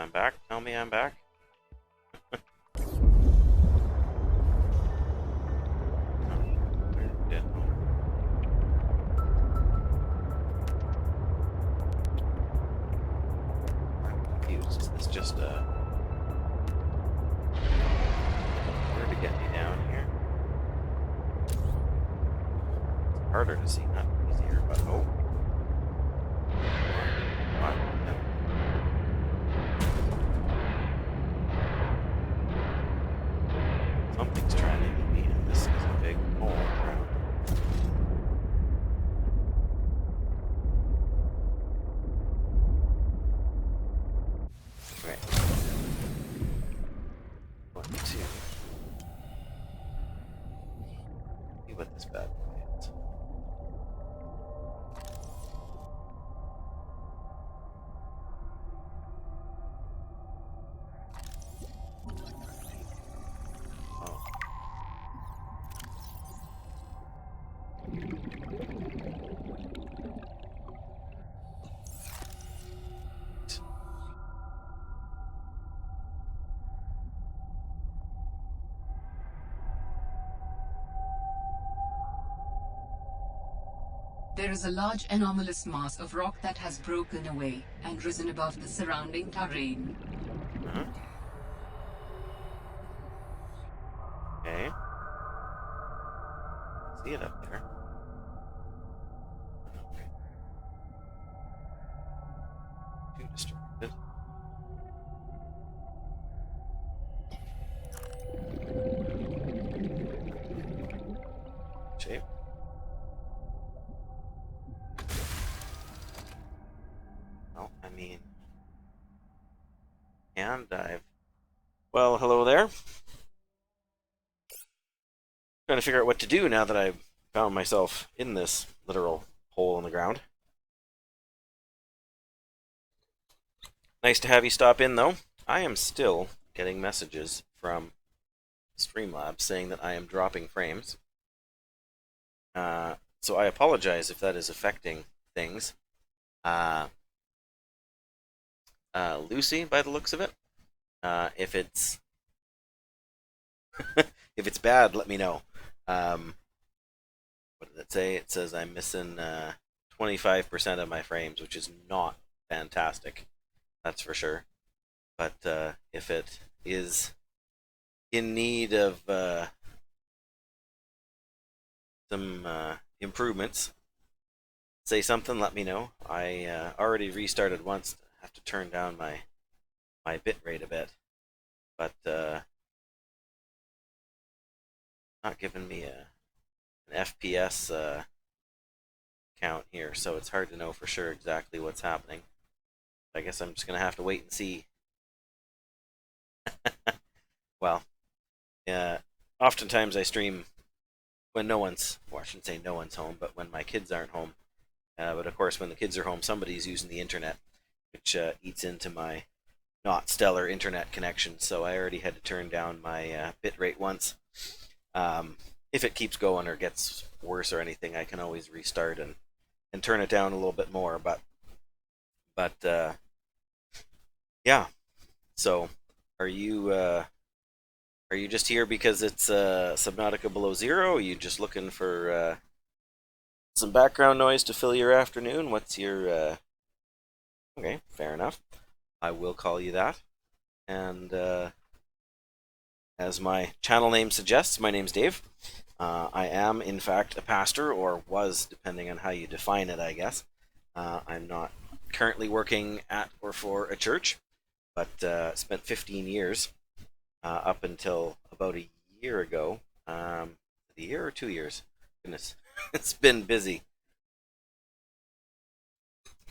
I'm back. Tell me I'm back. Is this just where to get me down here? It's harder to see, not easier, but oh. What? No. Something's trying to hit me, and this is a big hole around. Right. 1, 2. See what this bad boy is. Oh. There is a large anomalous mass of rock that has broken away and risen above the surrounding terrain. Uh-huh. Okay. See it up there. Okay. Too distracted. Shape. Well, I mean, and dive. Well, hello there. Trying to figure out what to do now that I've found myself in this literal hole in the ground. Nice to have you stop in, though. I am still getting messages from Streamlabs saying that I am dropping frames. So I apologize if that is affecting things. Lucy, by the looks of it. If it's if it's bad, let me know. What did it say? It says I'm missing 25% of my frames, which is not fantastic. That's for sure. But if it is in need of some improvements, say something, let me know. I already restarted once. I have to turn down my bit rate a bit, but not giving me an FPS count here, so it's hard to know for sure exactly what's happening. I guess I'm just gonna have to wait and see. Well, oftentimes I stream when no one's, well, I shouldn't say no one's home, but when my kids aren't home. But of course, when the kids are home, somebody's using the internet, which eats into my not stellar internet connection. So I already had to turn down my bit rate once. If it keeps going or gets worse or anything, I can always restart and turn it down a little bit more. But yeah. So are you just here because it's Subnautica below zero? Are you just looking for some background noise to fill your afternoon? What's your okay, fair enough. I will call you that. And as my channel name suggests, my name's Dave. I am, in fact, a pastor, or was, depending on how you define it, I guess. I'm not currently working at or for a church, but spent 15 years up until about a year ago. A year or 2 years? Goodness, it's been busy.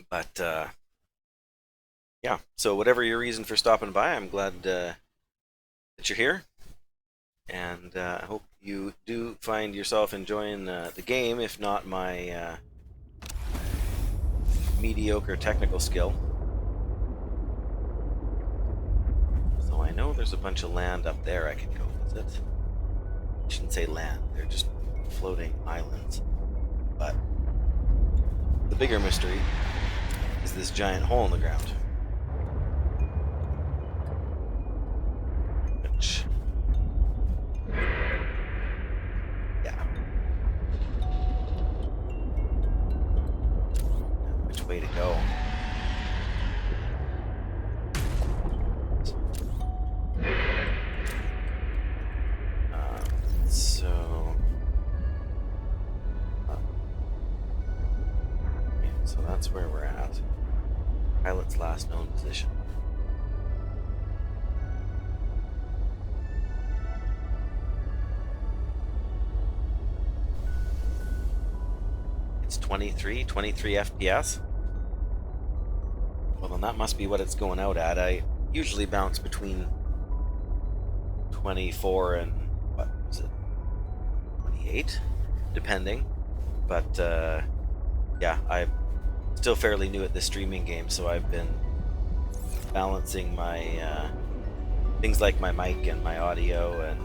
But yeah, so whatever your reason for stopping by, I'm glad that you're here. And I hope you do find yourself enjoying the game, if not my mediocre technical skill. So I know there's a bunch of land up there I can go visit. I shouldn't say land, they're just floating islands. But the bigger mystery is this giant hole in the ground. its last known position. It's 23 FPS. Well, then that must be what it's going out at. I usually bounce between 24 and, what was it, 28, depending. But yeah, I'm still fairly new at this streaming game, so I've been balancing my things like my mic and my audio, and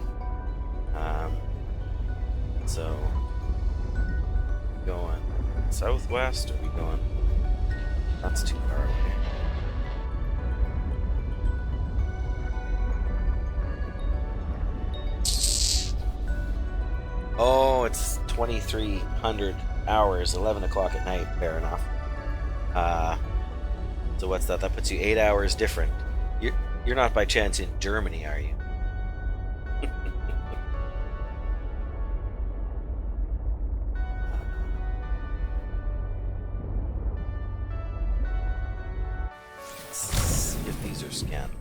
so going southwest, or are we going? That's too far away. Oh, it's 2300 hours, 11 o'clock at night. Fair enough. So what's that? That puts you 8 hours different. You're not by chance in Germany, are you? Let's see if these are scanned.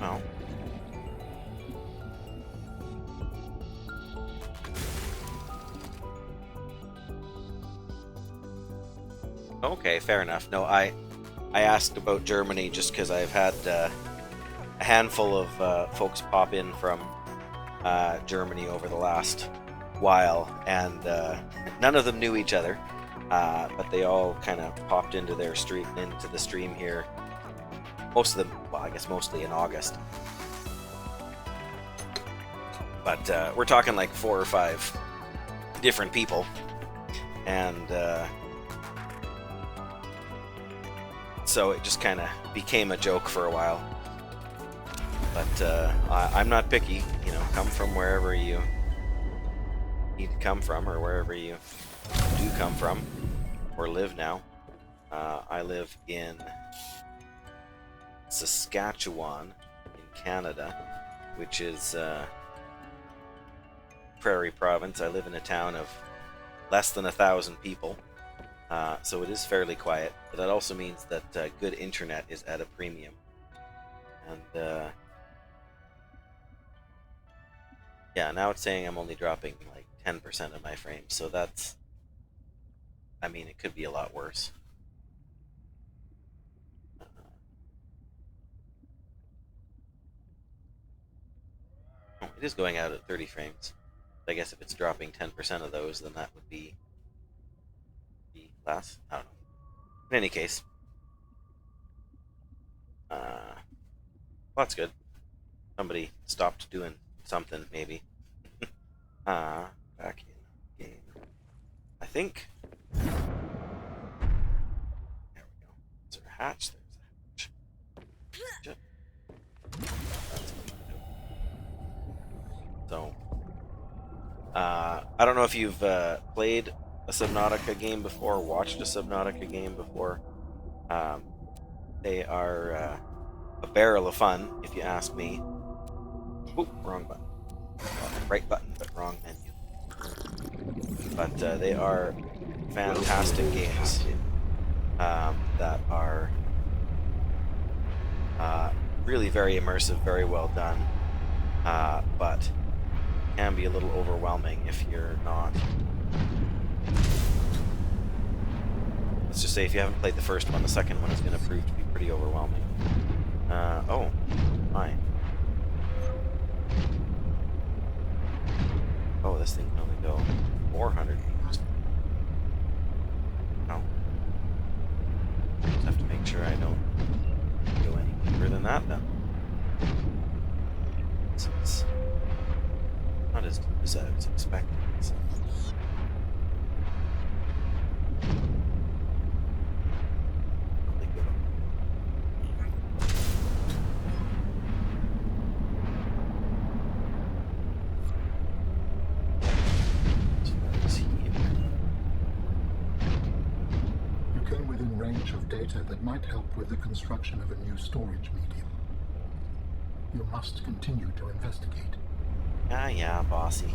Well, okay, fair enough. No, I asked about Germany just because I've had a handful of folks pop in from Germany over the last while, and none of them knew each other, but they all kind of popped into the stream here. Most of them, well, I guess mostly in August. But we're talking like 4 or 5 different people, and so it just kind of became a joke for a while. But I'm not picky, you know, come from wherever you need to come from, or wherever you do come from, or live now. I live in Saskatchewan in Canada, which is Prairie Province. I live in a town of less than 1,000 people, so it is fairly quiet, but that also means that good internet is at a premium. And yeah, now it's saying I'm only dropping like 10% of my frames, so that's, I mean, it could be a lot worse. Oh, it is going out at 30 frames. I guess if it's dropping 10% of those, then that would be less. I don't know. In any case, well, that's good. Somebody stopped doing something, maybe. Back in game. I think. There we go. Is there a hatch? There's a hatch. That's so. I don't know if you've played a Subnautica game before, or watched a Subnautica game before. They are a barrel of fun, if you ask me. Oop, wrong button. Right button, but wrong menu. But they are fantastic games that are really very immersive, very well done, but can be a little overwhelming if you're not. Let's just say if you haven't played the first one, the second one is going to prove to be pretty overwhelming. Oh, my. Oh, this thing can only go 400 meters. Oh. Just have to make sure I don't go any deeper than that, then. So it's not as deep as I was expecting. So. data that might help with the construction of a new storage medium. You must continue to investigate. Yeah, bossy.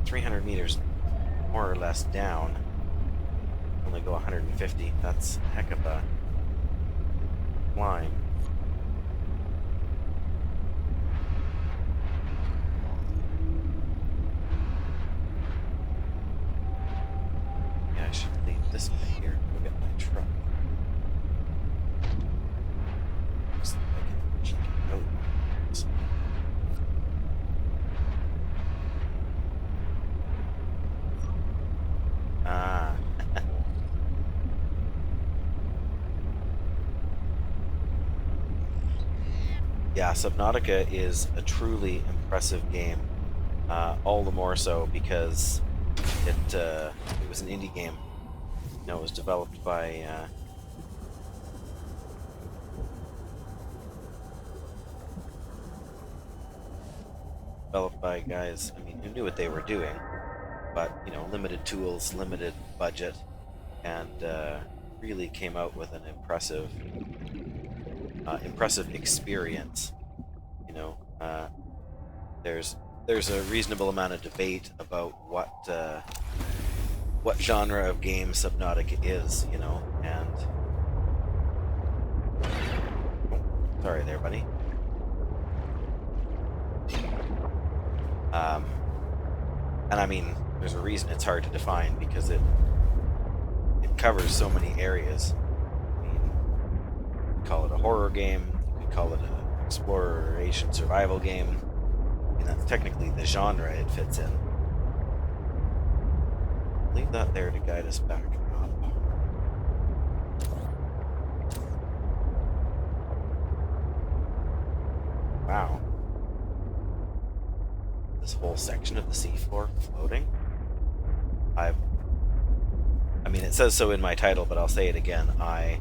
300 meters more or less down. Only go 150. That's a heck of a climb. Yeah, I should leave this guy here and go get my truck. Looks like I can actually get out. Ah. Yeah, Subnautica is a truly impressive game. All the more so because it was an indie game. You know, it was developed by guys. I mean, who knew what they were doing, but you know, limited tools, limited budget, and really came out with an impressive experience. You know, there's a reasonable amount of debate about what genre of game Subnautica is. You know, and oh, sorry there, buddy. And I mean, there's a reason it's hard to define because it covers so many areas. I mean, you could call it a horror game, you could call it an exploration survival game. I mean, that's technically the genre it fits in. Leave that there to guide us back up. Wow. This whole section of the seafloor floating. I mean, it says so in my title, but I'll say it again. I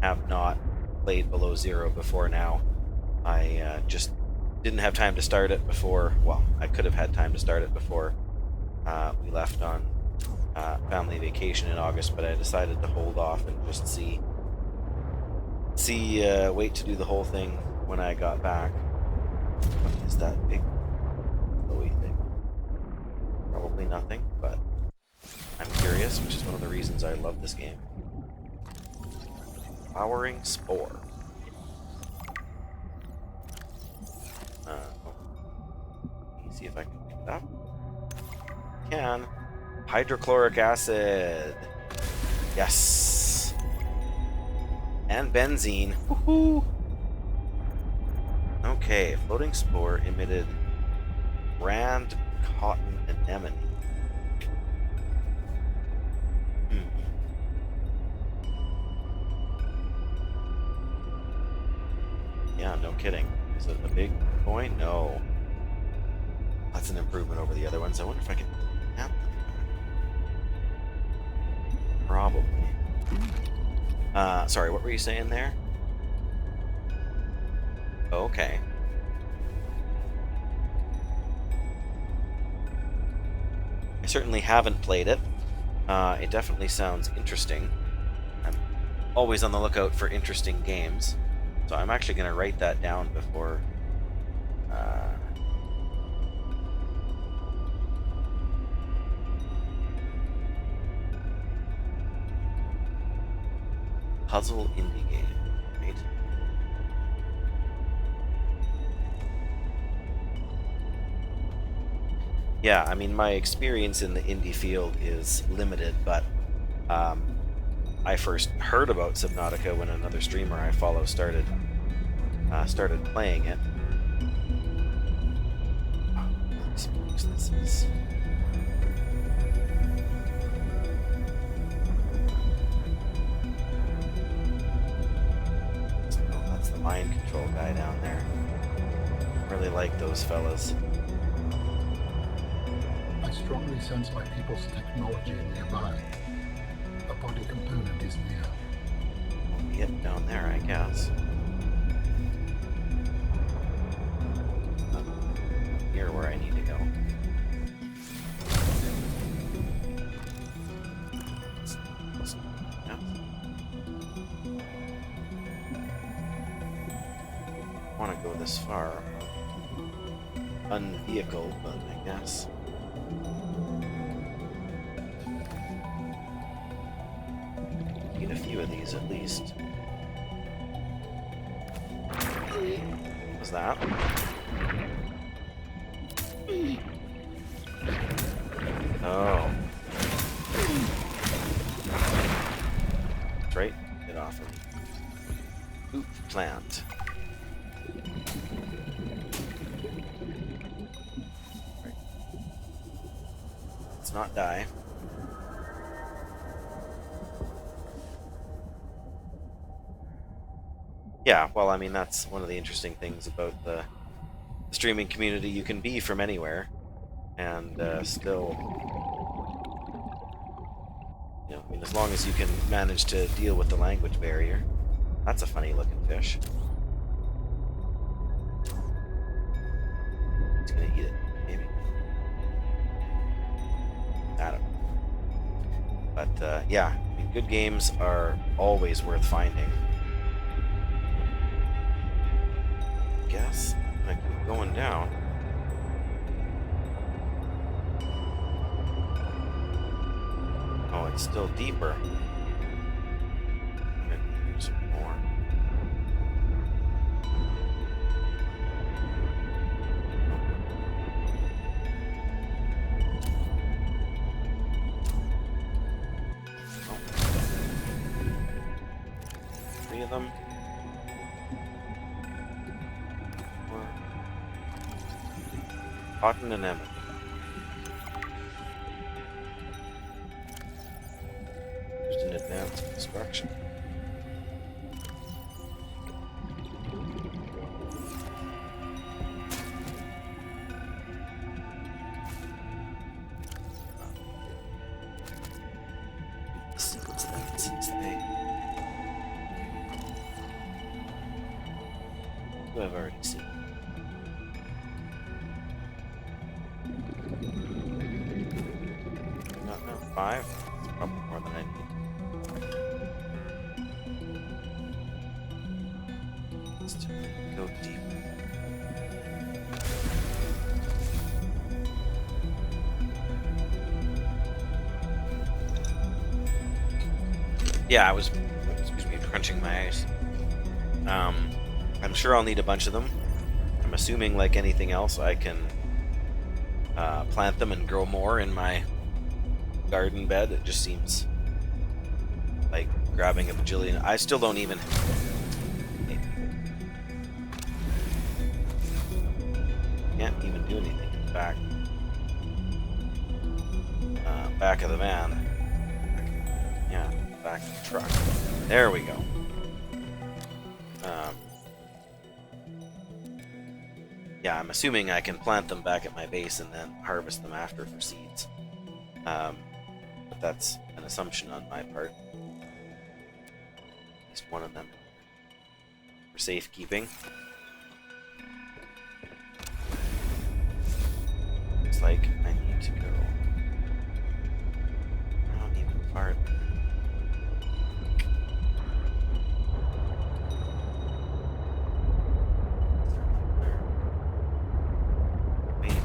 have not played Below Zero before now. I just didn't have time to start it before. Well, I could have had time to start it before we left on family vacation in August, but I decided to hold off and just wait to do the whole thing when I got back. What is that big glowy thing? Probably nothing, but I'm curious, which is one of the reasons I love this game. Flowering Spore. Let me see if I can pick it up. Can. Hydrochloric acid. Yes. And benzene. Woohoo! Okay, floating spore emitted brand cotton anemone. Yeah, no kidding. Is it a big boy? No. That's an improvement over the other ones. I wonder if I can tap them. Probably. Sorry, what were you saying there? Okay. I certainly haven't played it. It definitely sounds interesting. I'm always on the lookout for interesting games. So I'm actually going to write that down before... puzzle indie game, right? Yeah, I mean, my experience in the indie field is limited, but I first heard about Subnautica when another streamer I follow started playing it. Holy smokes, this is... Oh, that's the mind control guy down there. Really like those fellas. I strongly sense my people's technology nearby. A body component is near. We'll be it down there, I guess. Near where I need to go. Yeah. want to go this far. Unvehicled, but I guess. Need a few of these at least. What was that? Oh. That's right. Get off of me. Oop, plant. Right. Let's not die. Yeah, well, I mean, that's one of the interesting things about the streaming community. You can be from anywhere and still, I mean, as long as you can manage to deal with the language barrier. That's a funny looking fish. It's gonna eat it, maybe. I don't know. But yeah, I mean, good games are always worth finding. I guess I'm gonna keep going down. Oh, it's still deeper. There's more. Oh. 3 of them. 4. Cotton and Emmett. Used in advanced construction. What's that? Since they... Who I've already seen. Not now. 5? That's probably more than I need. Let's go deep. Yeah, I was, excuse me, crunching my ice. I'm sure I'll need a bunch of them. I'm assuming, like anything else, I can plant them and grow more in my garden bed. It just seems like grabbing a bajillion. I still don't even... Can't even do anything in the back. Back of the van. Yeah, back of the truck. There we go. Yeah, I'm assuming I can plant them back at my base and then harvest them after for seeds. But that's an assumption on my part. At least one of them for safekeeping. Looks like I need to go down even farther.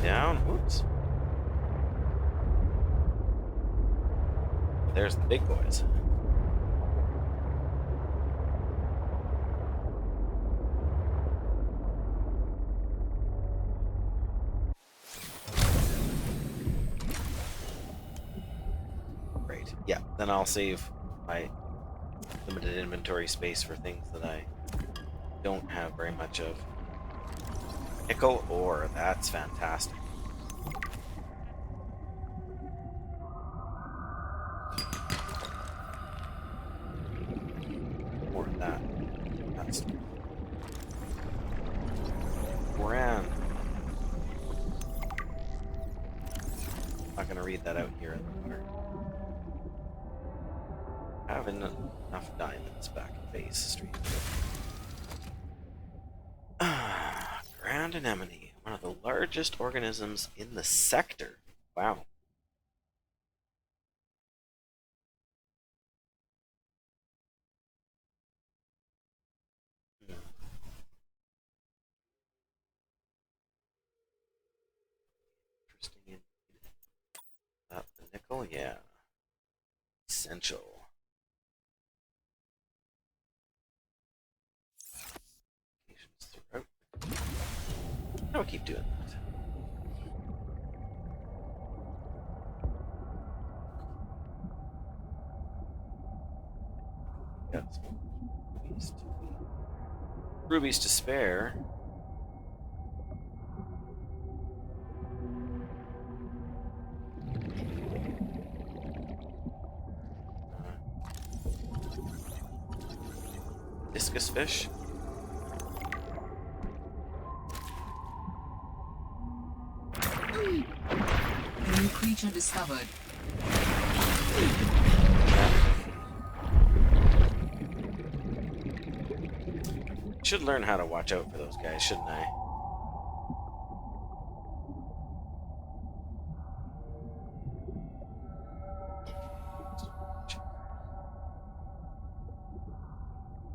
Down. Whoops. There's the big boys. Great. Yeah, then I'll save my limited inventory space for things that I don't have very much of. Nickel ore, that's fantastic. More of that. That's Moran. Not gonna read that out here in the water. Having enough diamonds back in base street. Grand anemone, one of the largest organisms in the sector. Wow. First thing you need. The nickel, yeah. Essential. Throughout. I'll keep doing that. Got some rubies to spare. Discus fish. New creature discovered. Should learn how to watch out for those guys, shouldn't I?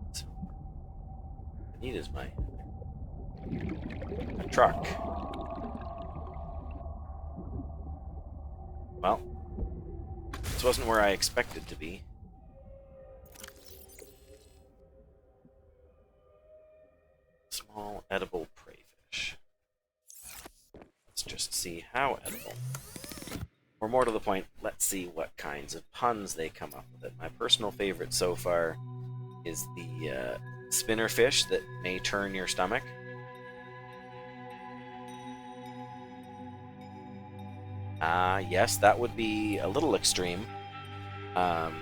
What I need is my truck. Well, this wasn't where I expected to be. Small edible prey fish. Let's just see how edible. Or more to the point, let's see what kinds of puns they come up with. My personal favorite so far is the spinner fish that may turn your stomach. Yes, that would be a little extreme. I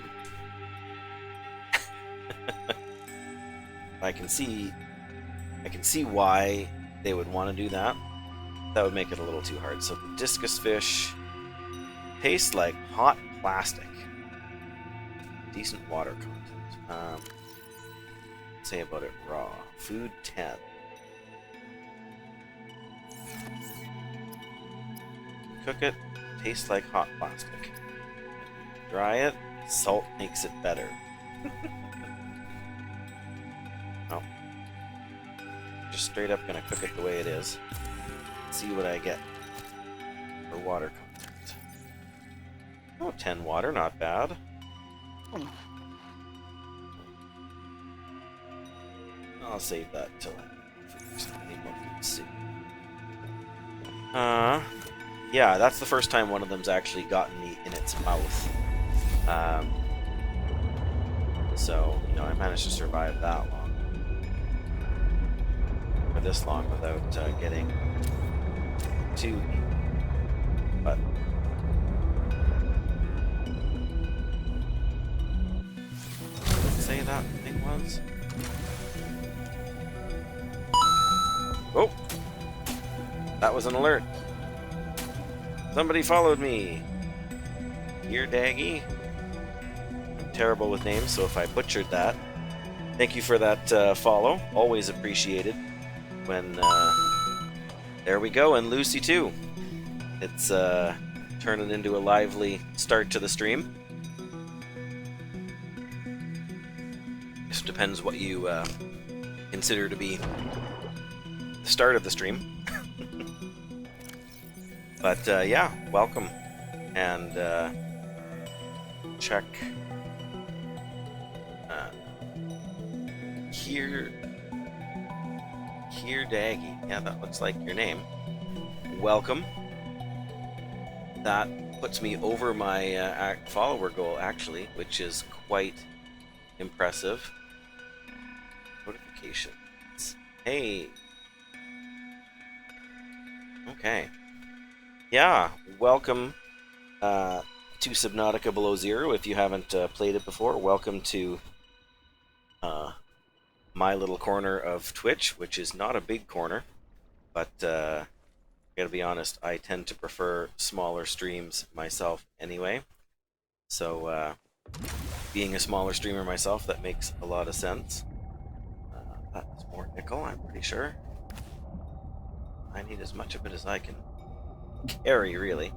can see why they would want to do that. That would make it a little too hard. So the discus fish tastes like hot plastic. Decent water content. Say about it raw. Food 10. Cook it, tastes like hot plastic. Dry it, salt makes it better. Oh. Just straight up gonna cook it the way it is. See what I get for water content. Oh, 10 water, not bad. I'll save that till I need more food to see. Yeah, that's the first time one of them's actually gotten me in its mouth. So, you know, I managed to survive that long. For this long without getting too eaten. But what did it say that thing was? Oh! That was an alert. Somebody followed me. Here, Daggy. I'm terrible with names, so if I butchered that, thank you for that follow. Always appreciated. When there we go, and Lucy too. It's turning into a lively start to the stream. Just depends what you consider to be the start of the stream. But yeah, welcome, and check here Daggy. Yeah, that looks like your name. Welcome. That puts me over my follower goal, actually, which is quite impressive. Notifications. Hey. Okay. Yeah, welcome to Subnautica Below Zero. If you haven't played it before, welcome to my little corner of Twitch, which is not a big corner, but I gotta be honest, I tend to prefer smaller streams myself anyway. So being a smaller streamer myself, that makes a lot of sense. That's more nickel, I'm pretty sure. I need as much of it as I can carry, really.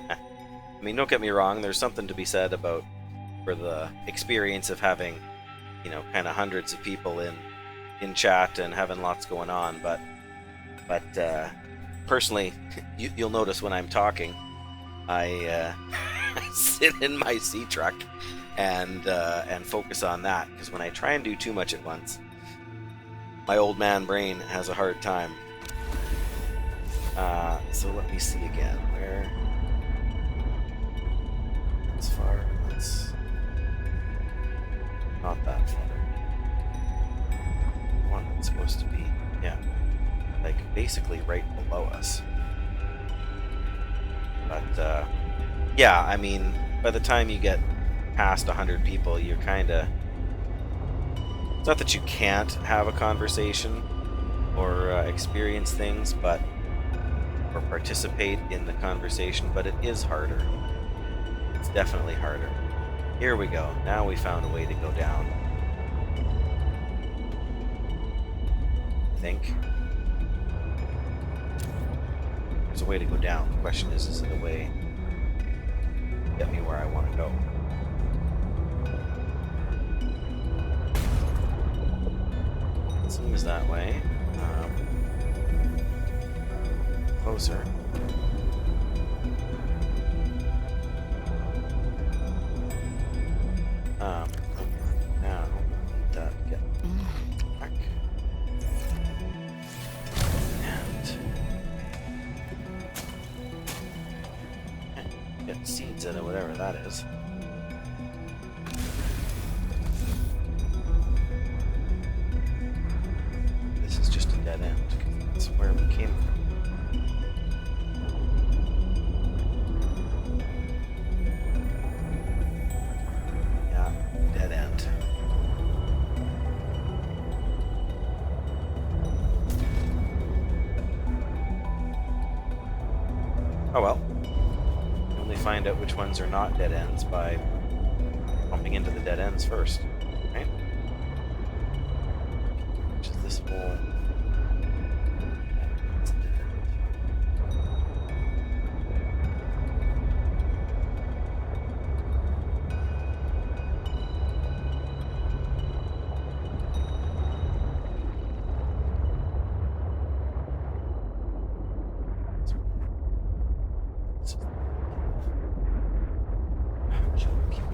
I mean, don't get me wrong, there's something to be said about for the experience of having kind of hundreds of people in chat and having lots going on. But personally, you'll notice when I'm talking, I I sit in my sea truck and focus on that, because when I try and do too much at once, my old man brain has a hard time. So let me see again. Where? As far as not that far. One that's supposed to be, yeah, like basically right below us. But yeah, I mean, by the time you get past 100 people, you're kind of. It's not that you can't have a conversation or experience things, or participate in the conversation, but it is harder. It's definitely harder. Here we go. Now we found a way to go down. I think. There's a way to go down. The question is it a way to get me where I want to go? It seems that way. Closer. Now need that to get back. And get seeds in it, whatever that is. This is just a dead end. That's where we came from. Oh well. You only find out which ones are not dead ends by bumping into the dead ends first, right? Which is this whole.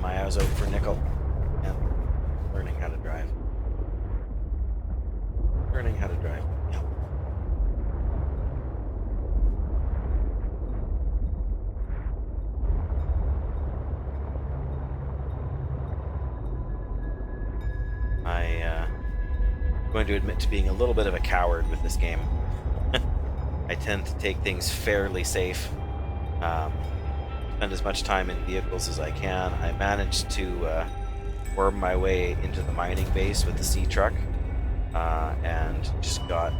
My eyes out for nickel and learning how to drive. Learning how to drive. Yeah. I'm going to admit to being a little bit of a coward with this game. I tend to take things fairly safe. Spend as much time in vehicles as I can. I managed to worm my way into the mining base with the sea truck, and just got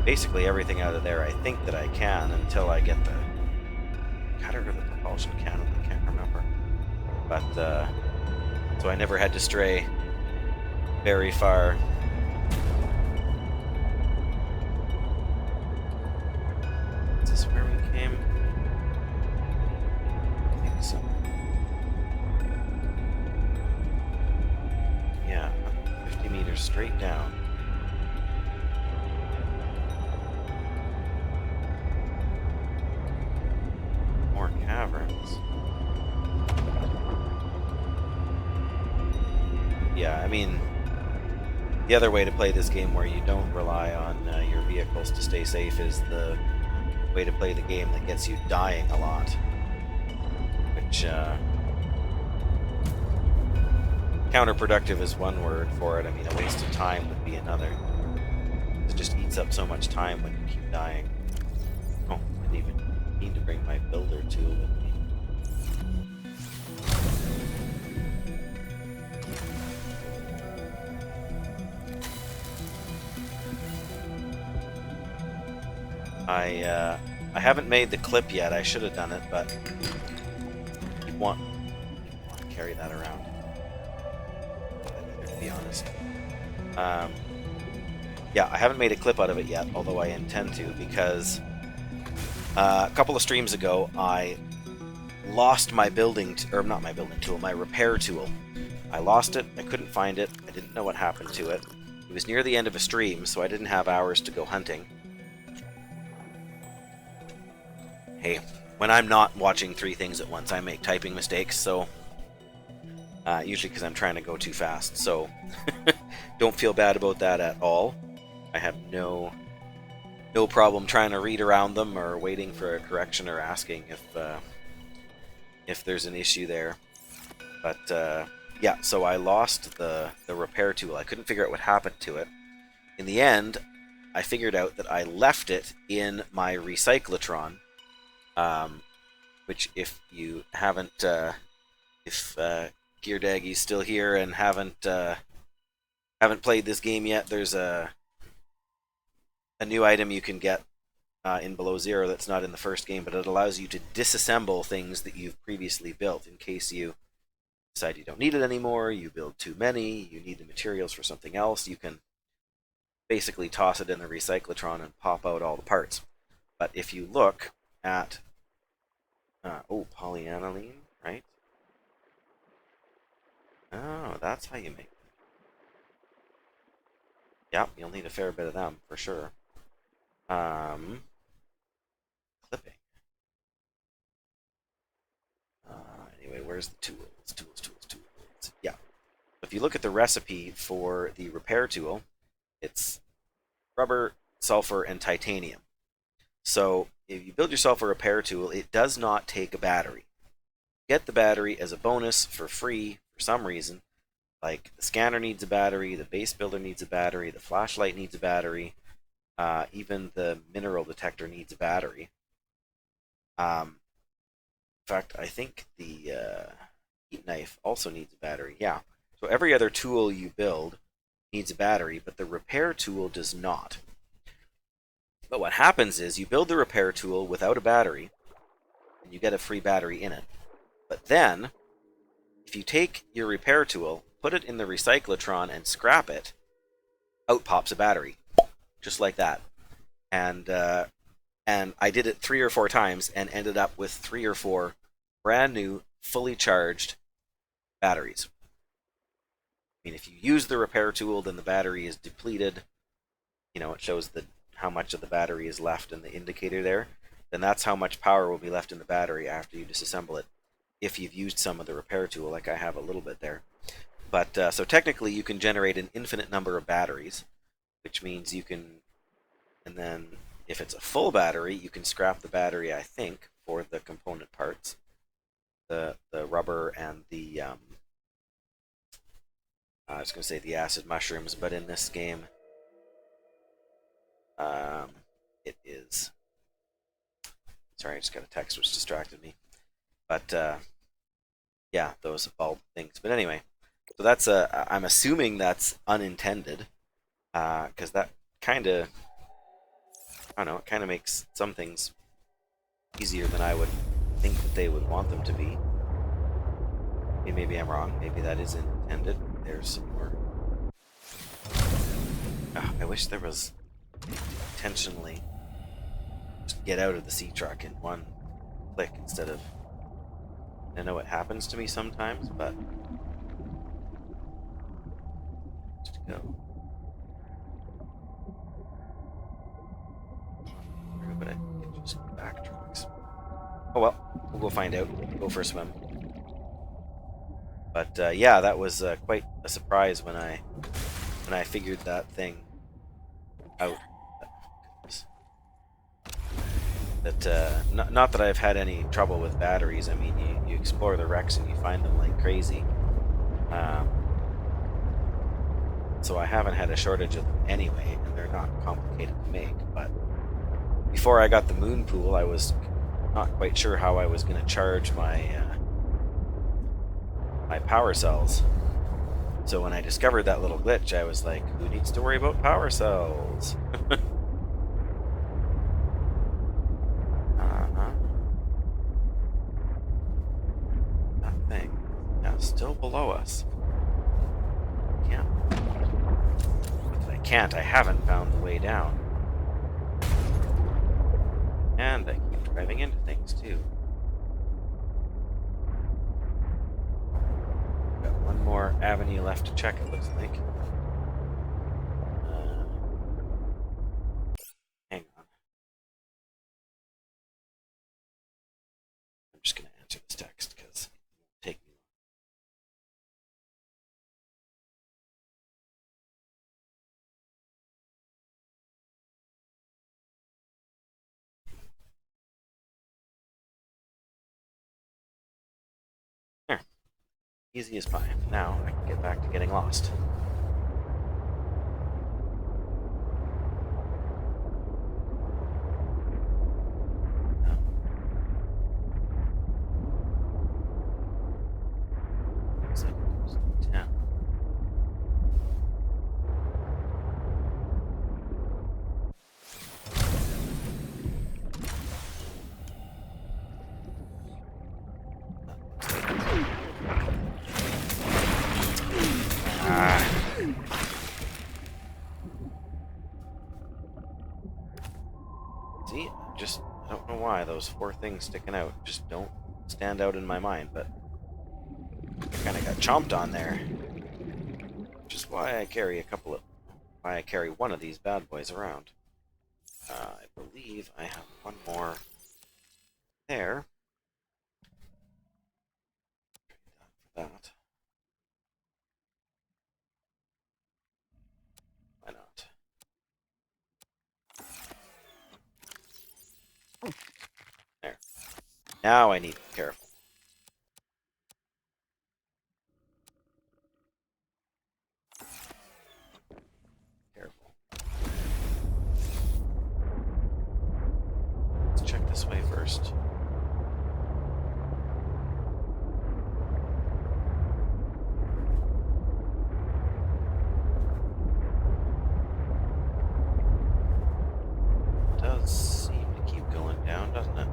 basically everything out of there I think that I can, until I get the cutter or the propulsion cannon, I can't remember. But so I never had to stray very far. Is this where we came? So, yeah, 50 meters straight down. More caverns. Yeah, I mean, the other way to play this game where you don't rely on your vehicles to stay safe is the way to play the game that gets you dying a lot. Which, counterproductive is one word for it. I mean, a waste of time would be another. It just eats up so much time when you keep dying. Oh, I didn't even need to bring my builder tool with me. I haven't made the clip yet. I should have done it, but you want to carry that around. To be honest. Yeah, I haven't made a clip out of it yet, although I intend to, because a couple of streams ago I lost my building, or not my building tool, my repair tool, I lost it. I couldn't find it. I didn't know what happened to it. It was near the end of a stream, so I didn't have hours to go hunting. Hey, when I'm not watching 3 things at once, I make typing mistakes, so... usually because I'm trying to go too fast, so... don't feel bad about that at all. I have no problem trying to read around them or waiting for a correction or asking if there's an issue there. But yeah, so I lost the repair tool. I couldn't figure out what happened to it. In the end, I figured out that I left it in my recyclotron, which if you haven't, if Geardaggy's still here and haven't played this game yet, there's a new item you can get in Below Zero that's not in the first game, but it allows you to disassemble things that you've previously built in case you decide you don't need it anymore, you build too many, you need the materials for something else. You can basically toss it in the recyclotron and pop out all the parts. But if you look at polyaniline, right? Oh, that's how you make it. Yep, you'll need a fair bit of them for sure. Clipping. Anyway, where's the tools? Tools. Yeah. If you look at the recipe for the repair tool, it's rubber, sulfur, and titanium. So if you build yourself a repair tool, it does not take a battery. Get the battery as a bonus for free for some reason. Like the scanner needs a battery, the base builder needs a battery, the flashlight needs a battery, even the mineral detector needs a battery. In fact, I think the heat knife also needs a battery. Yeah. So every other tool you build needs a battery, but the repair tool does not. But what happens is you build the repair tool without a battery, and you get a free battery in it. But then, if you take your repair tool, put it in the recyclotron, and scrap it, out pops a battery. Just like that. And I did it 3 or 4 times and ended up with 3 or 4 brand new, fully charged batteries. I mean, if you use the repair tool, then the battery is depleted. You know, it shows how much of the battery is left in the indicator there. Then that's how much power will be left in the battery after you disassemble it. If you've used some of the repair tool, like I have a little bit there. But so technically, you can generate an infinite number of batteries, which means you can, and then if it's a full battery, you can scrap the battery, I think, for the component parts, the rubber and the I was going to say the acid mushrooms, but in this game, it is. Sorry, I just got a text which distracted me. But yeah, those bulb things. But anyway, so that's I'm assuming that's unintended, because that kind of, I don't know, it kind of makes some things easier than I would think that they would want them to be. Okay, maybe I'm wrong. Maybe that is intended. There's some more. Oh, I wish there was intentionally just get out of the sea truck in one click instead of. I know it happens to me sometimes, but just go. But I think it just backtracks. Oh well, we'll go find out. Go for a swim. But yeah, that was quite a surprise when I figured that thing out. That not that I've had any trouble with batteries. I mean, you explore the wrecks and you find them like crazy. So I haven't had a shortage of them anyway, and they're not complicated to make. But before I got the moon pool, I was not quite sure how I was going to charge my my power cells. So when I discovered that little glitch, I was like, who needs to worry about power cells? That thing. Yeah, still below us. Yeah. If I can't, I haven't found the way down. And I keep driving into things too. Got one more avenue left to check, it looks like. Hang on. I'm just going to answer this text because it won't take me long. There. Easy as pie. Now I can get back to getting lost. Looks like it goes to town. See, I don't know why those 4 things sticking out just don't stand out in my mind, but I kind of got chomped on there, which is why I carry one of these bad boys around. I believe I have one more there. For that. Why not? There. Now I need to be careful. Careful. Let's check this way first. It does seem to keep going down, doesn't it?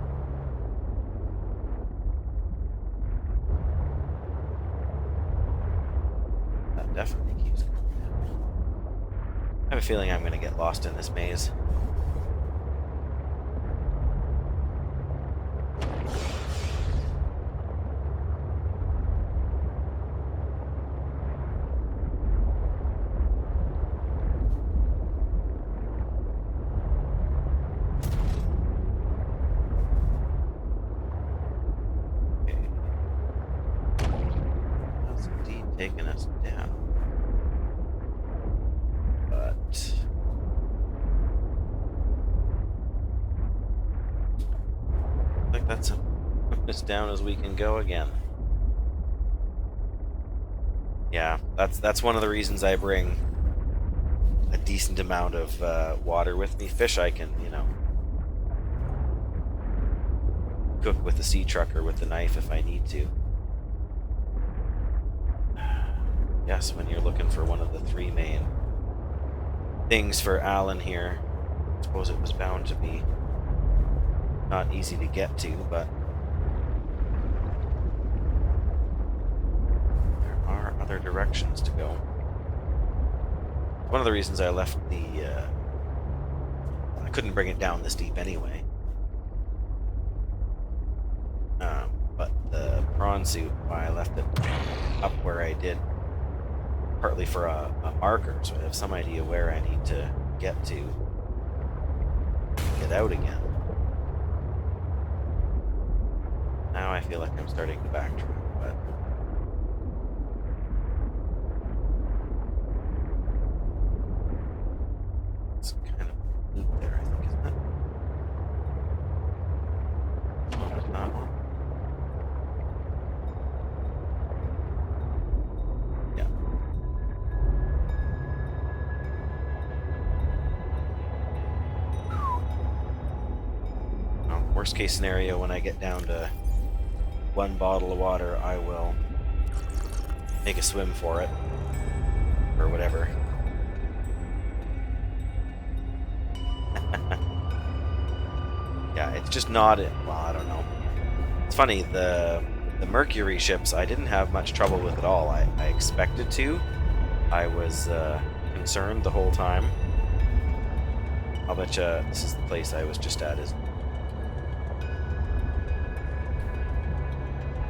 That definitely keeps going down. I have a feeling I'm going to get lost in this maze. Taking us down, but I think that's as down as we can go again. Yeah, that's one of the reasons I bring a decent amount of water with me. Fish I can, cook with the sea truck or with the knife if I need to. Yes, when you're looking for one of the 3 main things for Alan here, I suppose it was bound to be not easy to get to, but there are other directions to go. One of the reasons I left I couldn't bring it down this deep anyway. But the prawn suit, why I left it up where I did, partly for a marker, so I have some idea where I need to get to get out again. Now I feel like I'm starting to backtrack, but it's kind of a loop there, I think, isn't it? Oh, there's not one. Worst case scenario, when I get down to 1 bottle of water, I will make a swim for it, or whatever. Yeah, it's just not it. Well, I don't know. It's funny, the Mercury ships I didn't have much trouble with at all. I expected to. I was concerned the whole time. I'll bet you this is the place I was just at, isn't it?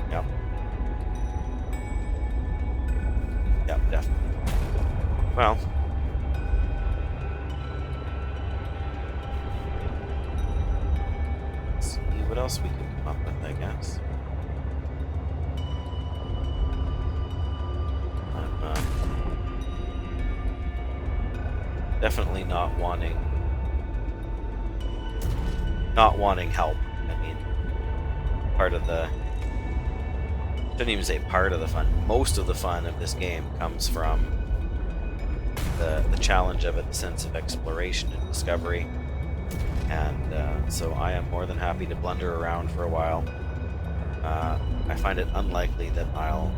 Yep. well, let's see what else we can come up with, I guess. I'm definitely not wanting help. I mean, part of the shouldn't even say part of the fun. Most of the fun of this game comes from the challenge of it, the sense of exploration and discovery. And so I am more than happy to blunder around for a while. I find it unlikely that I'll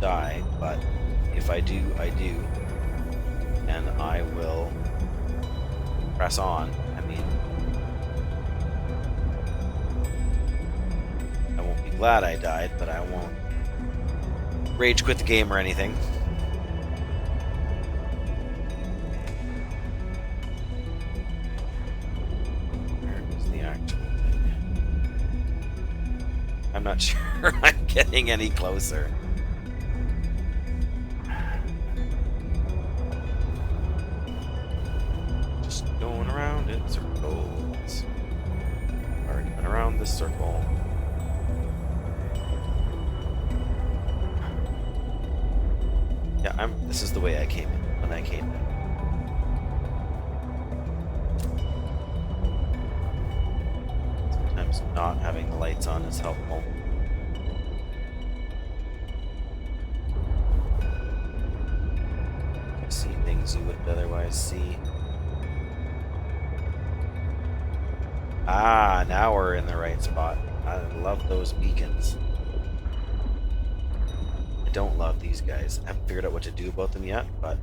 die, but if I do, I do. And I will press on. I mean, I won't be glad I died, but I won't rage quit the game or anything. Where is the actual thing? I'm not sure I'm getting any closer. Just going around in circles. Already been around this circle. Yeah, this is the way I came in when I came in. Sometimes not having the lights on is helpful. You see things you wouldn't otherwise see. Ah, now we're in the right spot. I love those beacons. I don't love these guys. I haven't figured out what to do about them yet, but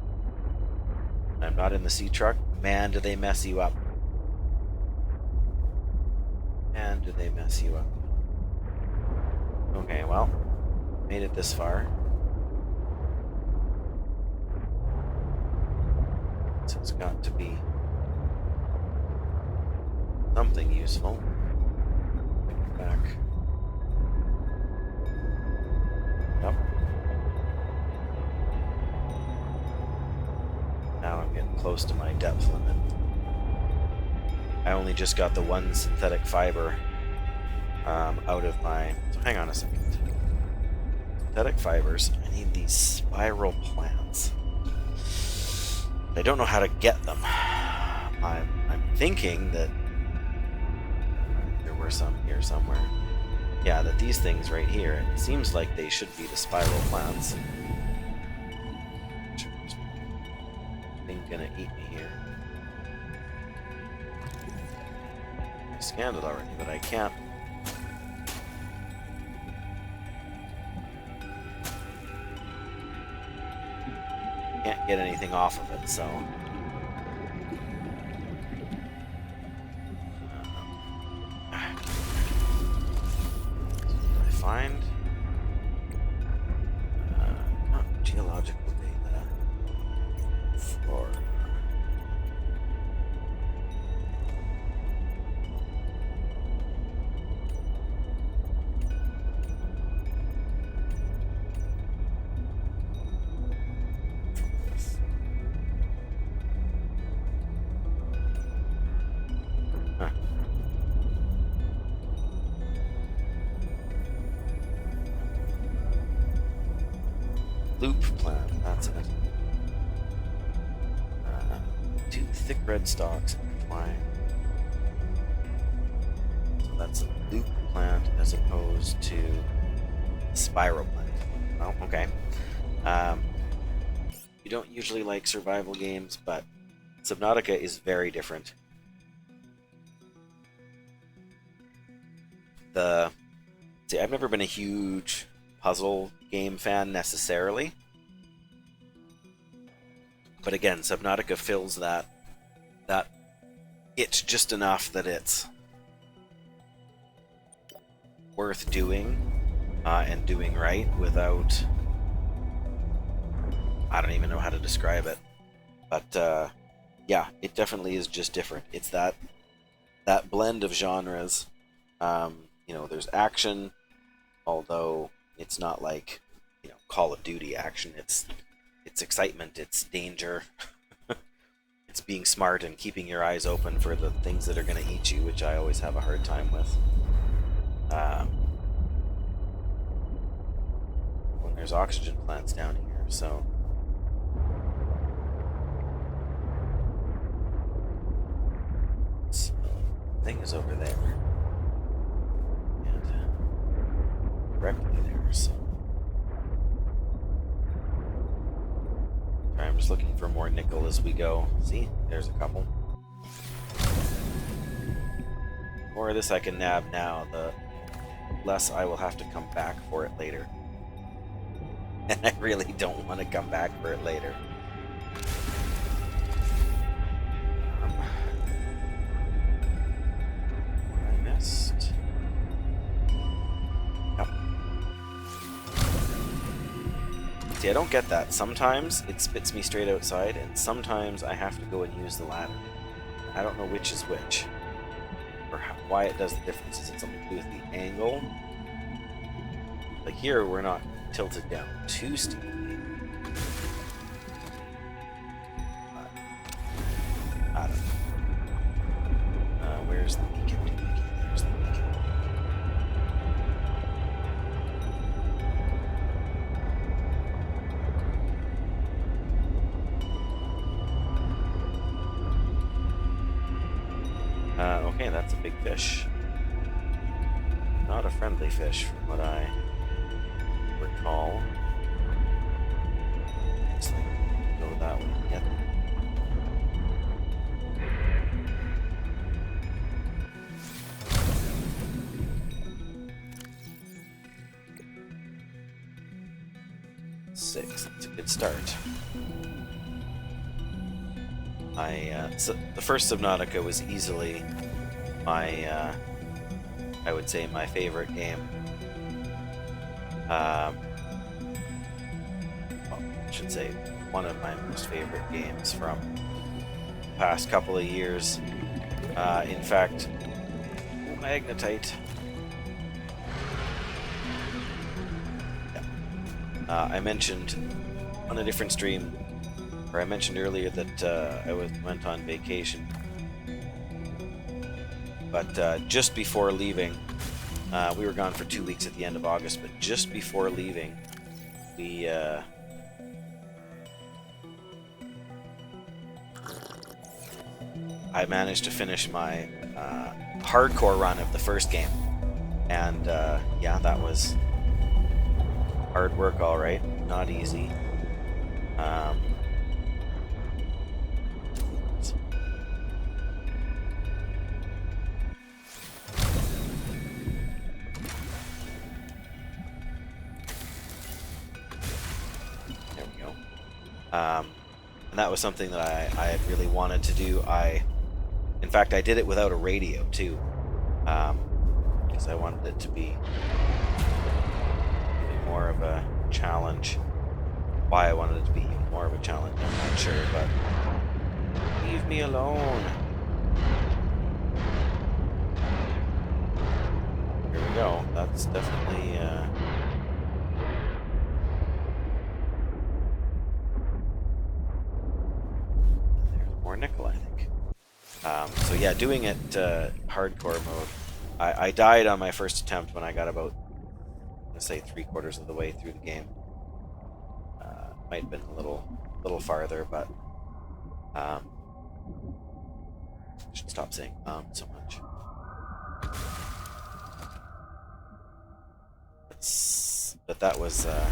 I'm not in the sea truck. Man, do they mess you up. Man, do they mess you up. Okay, well, made it this far. So it's got to be something useful. Get back. Yep. Now I'm getting close to my depth limit. I only just got the one synthetic fiber out of my... So hang on a second. Synthetic fibers. I need these spiral plants. I don't know how to get them. I'm thinking that there were some here somewhere. Yeah, that these things right here, it seems like they should be the spiral plants. Thing gonna eat me here. I scanned it already, but I can't. Can't get anything off of it, so. What did I find? Not geological data. Flora. Huh. Loop plant, that's it. 2 thick red stalks flying. So that's a loop plant as opposed to a spiral plant. Well, okay. You don't usually like survival games, but Subnautica is very different. See, I've never been a huge puzzle game fan necessarily. But again, Subnautica fills that itch just enough that it's worth doing and doing right without... I don't even know how to describe it. But yeah, it definitely is just different. It's that blend of genres. You know, there's action, although it's not like, you know, Call of Duty action. It's it's excitement, it's danger, it's being smart and keeping your eyes open for the things that are going to eat you, which I always have a hard time with. When there's oxygen plants down here, so. So, the thing is over there. And directly there, so. Sorry, I'm just looking for more nickel as we go. See, there's a couple. The more of this I can nab now, the less I will have to come back for it later. And I really don't want to come back for it later. What I missed. Yep. See, I don't get that. Sometimes it spits me straight outside, and sometimes I have to go and use the ladder. I don't know which is which, or why it does the difference. Is it something to do with the angle? Like here, we're not tilted down too steeply. I don't know. Where's the beacon? There's the beacon. Okay, that's a big fish. Not a friendly fish, from what I recall. Looks like we go that way to get them. Six. That's a good start. So the first Subnautica was easily my, I would say, my favorite game. Well, I should say one of my most favorite games from the past couple of years. In fact, magnetite. Yeah. I mentioned on a different stream, or I mentioned earlier that I went on vacation. But just before leaving, we were gone for 2 weeks at the end of August, but just before leaving, we I managed to finish my hardcore run of the first game. And yeah, that was hard work, all right. Not easy. There we go. And that was something that I had really wanted to do. In fact, I did it without a radio too, because I wanted it to be more of a challenge. Why I wanted it to be even more of a challenge, I'm not sure, but leave me alone. Here we go. That's definitely there's more nickel, I think. So yeah, doing it hardcore mode. I died on my first attempt when I got about, let's say, 3/4 of the way through the game. Might have been a little farther, but I should stop saying so much. But that was a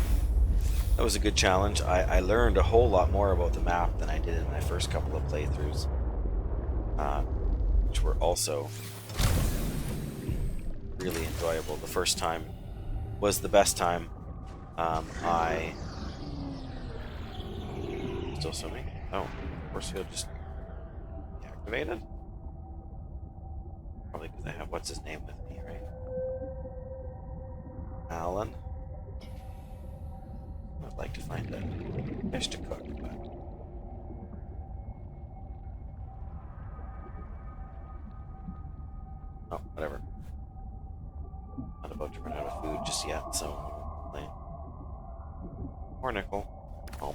good challenge. I learned a whole lot more about the map than I did in my first couple of playthroughs, which were also really enjoyable. The first time was the best time. I still swimming? Oh, of course he'll just deactivated. Probably because I have what's his name with me, right? Alan. I'd like to find a fish to cook, but oh, whatever. Not about to run out of food just yet, so play. More nickel. Oh.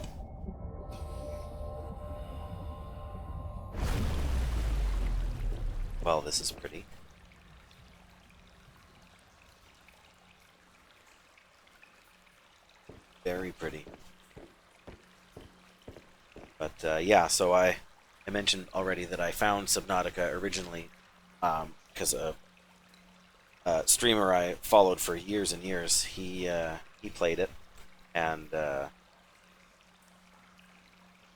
Well, this is pretty. Very pretty. But yeah, so I mentioned already that I found Subnautica originally because a streamer I followed for years and years, he played it and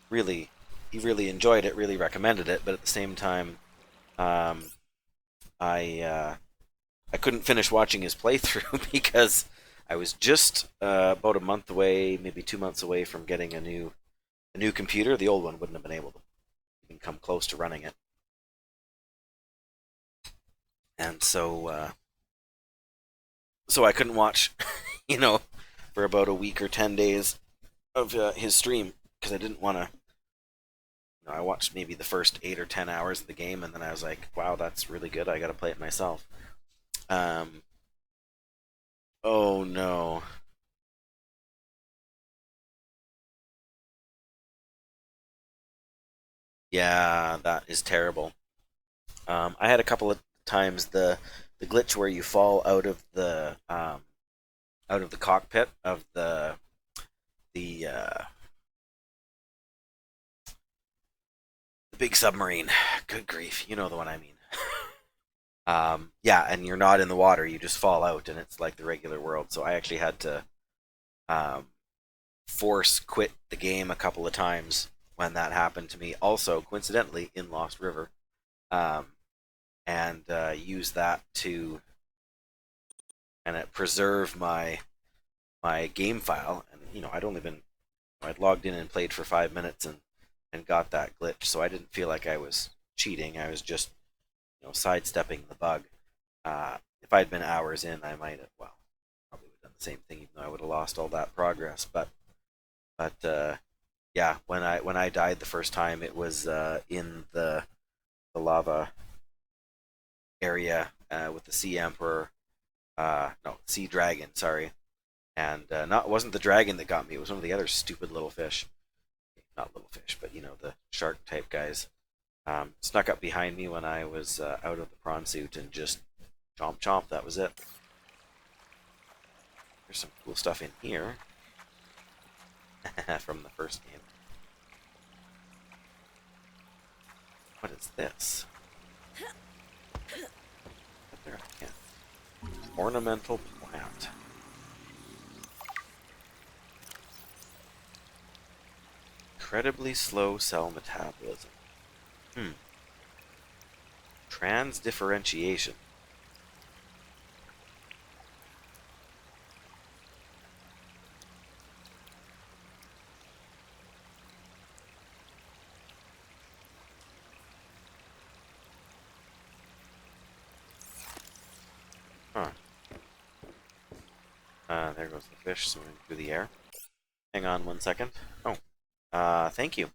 really he really enjoyed it, really recommended it, but at the same time, um, I I couldn't finish watching his playthrough because I was just about a month away, maybe 2 months away from getting a new computer. The old one wouldn't have been able to even come close to running it, and so I couldn't watch, you know, for about a week or 10 days of his stream because I didn't want to. You know, I watched maybe the first 8 or 10 hours of the game, and then I was like, "Wow, that's really good. I got to play it myself." Um, oh no, yeah, that is terrible. I had a couple of times the glitch where you fall out of the cockpit of the the big submarine. Good grief, you know the one I mean. Yeah, and you're not in the water; you just fall out, and it's like the regular world. So I actually had to um, force quit the game a couple of times when that happened to me. Also, coincidentally, in Lost River, um, and use that to preserve my game file. And you know, I'd logged in and played for 5 minutes and got that glitch, so I didn't feel like I was cheating. I was just sidestepping the bug. If I'd been hours in, I might have probably would have done the same thing, even though I would have lost all that progress. But yeah, when I died the first time, it was in the lava area with the Sea Emperor, no Sea Dragon, sorry, and not it wasn't the dragon that got me. It was one of the other stupid little fish, not little fish, but the shark type guys. Snuck up behind me when I was out of the prawn suit and just chomp chomp. That was it. There's some cool stuff in here from the first game. What is this? Up there, yeah. Ornamental plant. Incredibly slow cell metabolism. Transdifferentiation. Huh. There goes the fish swimming through the air. Hang on 1 second. Oh. Thank you.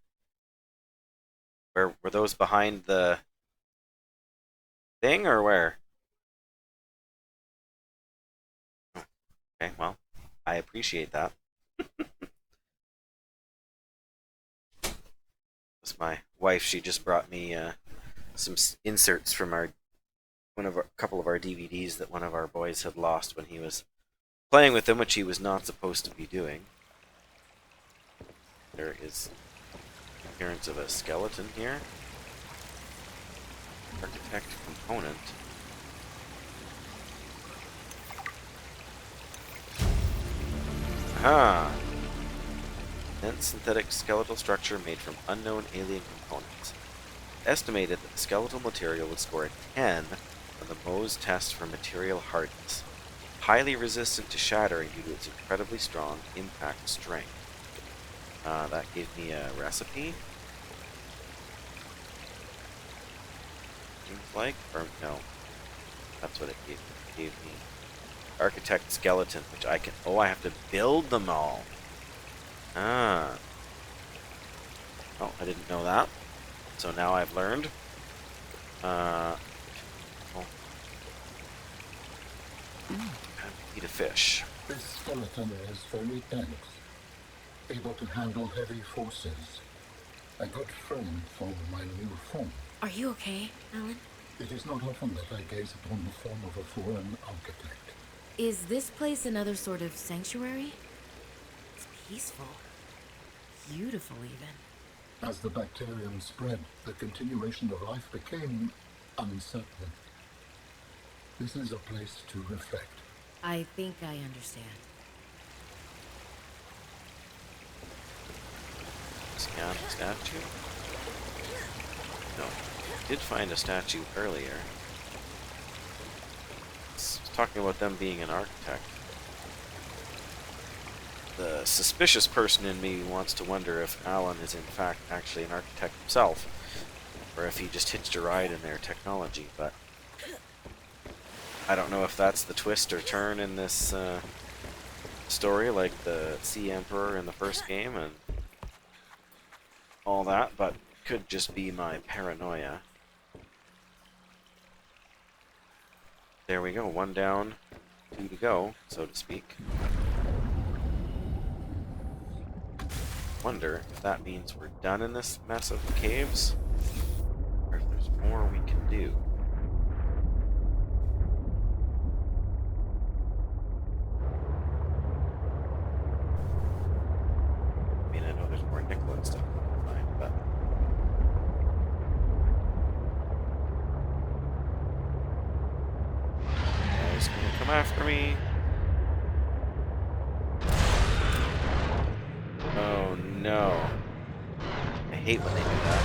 Where were those behind the thing or where? Okay, well, I appreciate that. It's my wife. She just brought me some inserts from our couple of our DVDs that one of our boys had lost when he was playing with them, which he was not supposed to be doing. There is the appearance of a skeleton here. Architect component. Aha! Dense synthetic skeletal structure made from unknown alien components. Estimated that the skeletal material would score a 10 on the Mohs test for material hardness. Highly resistant to shattering due to its incredibly strong impact strength. That gave me a recipe. Seems like, or no, that's what it gave me. It gave me architect skeleton, which I can. Oh, I have to build them all. Ah. Oh, I didn't know that. So now I've learned. Oh. Eat a fish. This skeleton is very dense, able to handle heavy forces. A good friend for my new form. Are you okay, Alan? It is not often that I gaze upon the form of a foreign architect. Is this place another sort of sanctuary? It's peaceful. Beautiful, even. As the bacterium spread, the continuation of life became uncertain. This is a place to reflect. I think I understand. Scan statue? No. Did find a statue earlier. It's talking about them being an architect. The suspicious person in me wants to wonder if Alan is in fact actually an architect himself, or if he just hitched a ride in their technology, but I don't know if that's the twist or turn in this story, like the Sea Emperor in the first game and all that, but could just be my paranoia. There we go, 1 down, 2 to go, so to speak. Wonder if that means we're done in this mess of caves, or if there's more we can do. I mean, I know there's more nickel and stuff we can find, but he's gonna come after me. Oh no. I hate when they do that.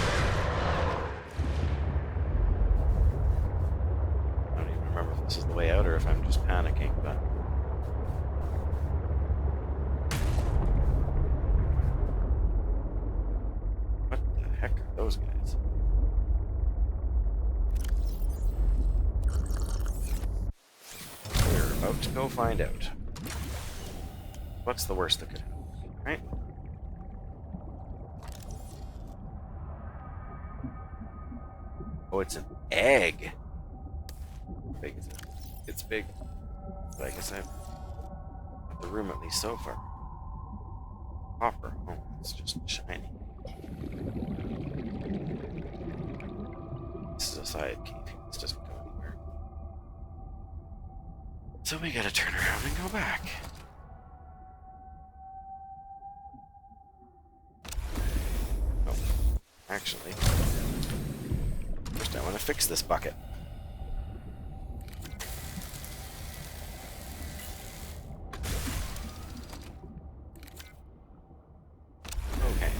I don't even remember if this is the way out or if I'm just panicking, but what the heck are those guys? We're about to go find out. What's the worst that could happen, right? Oh, it's an egg. How big is it? It's big. But I guess I've got the room at least so far. Copper. Oh, it's just shiny. This is a side cave. This doesn't go anywhere. So we gotta turn around and go back. Oh, actually, first I want to fix this bucket. Okay.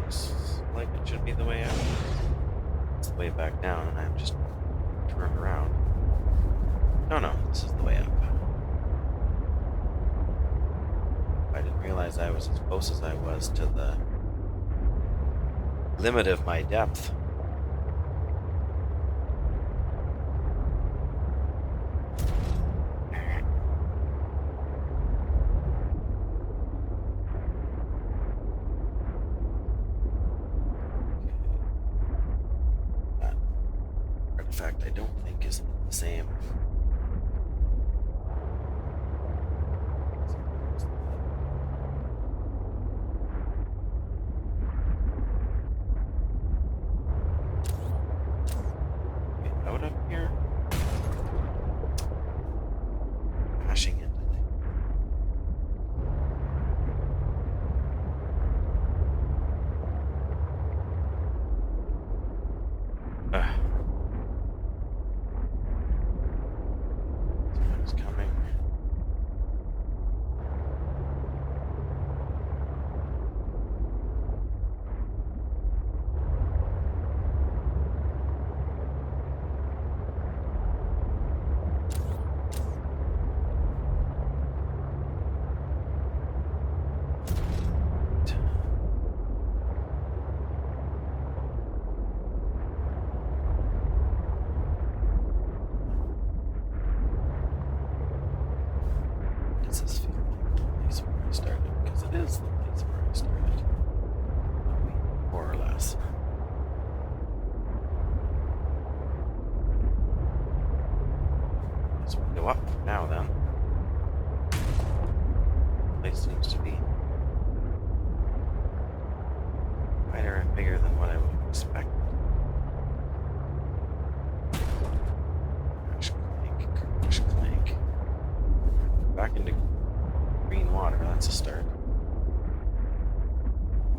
Looks like it should be the way out. It's the way back down, and I'm just turned around. No, this is the way up. I didn't realize I was as close as I was to the limit of my depth. That artifact I don't think is the same. Out up here? Crashing into things. Someone's coming. Does this feel like the place where I started? Because it is the place where I started. More or less. So we go up now then. Place seems to be wider and bigger than what I would have expected. Crash, clank. Back into green water, that's a start.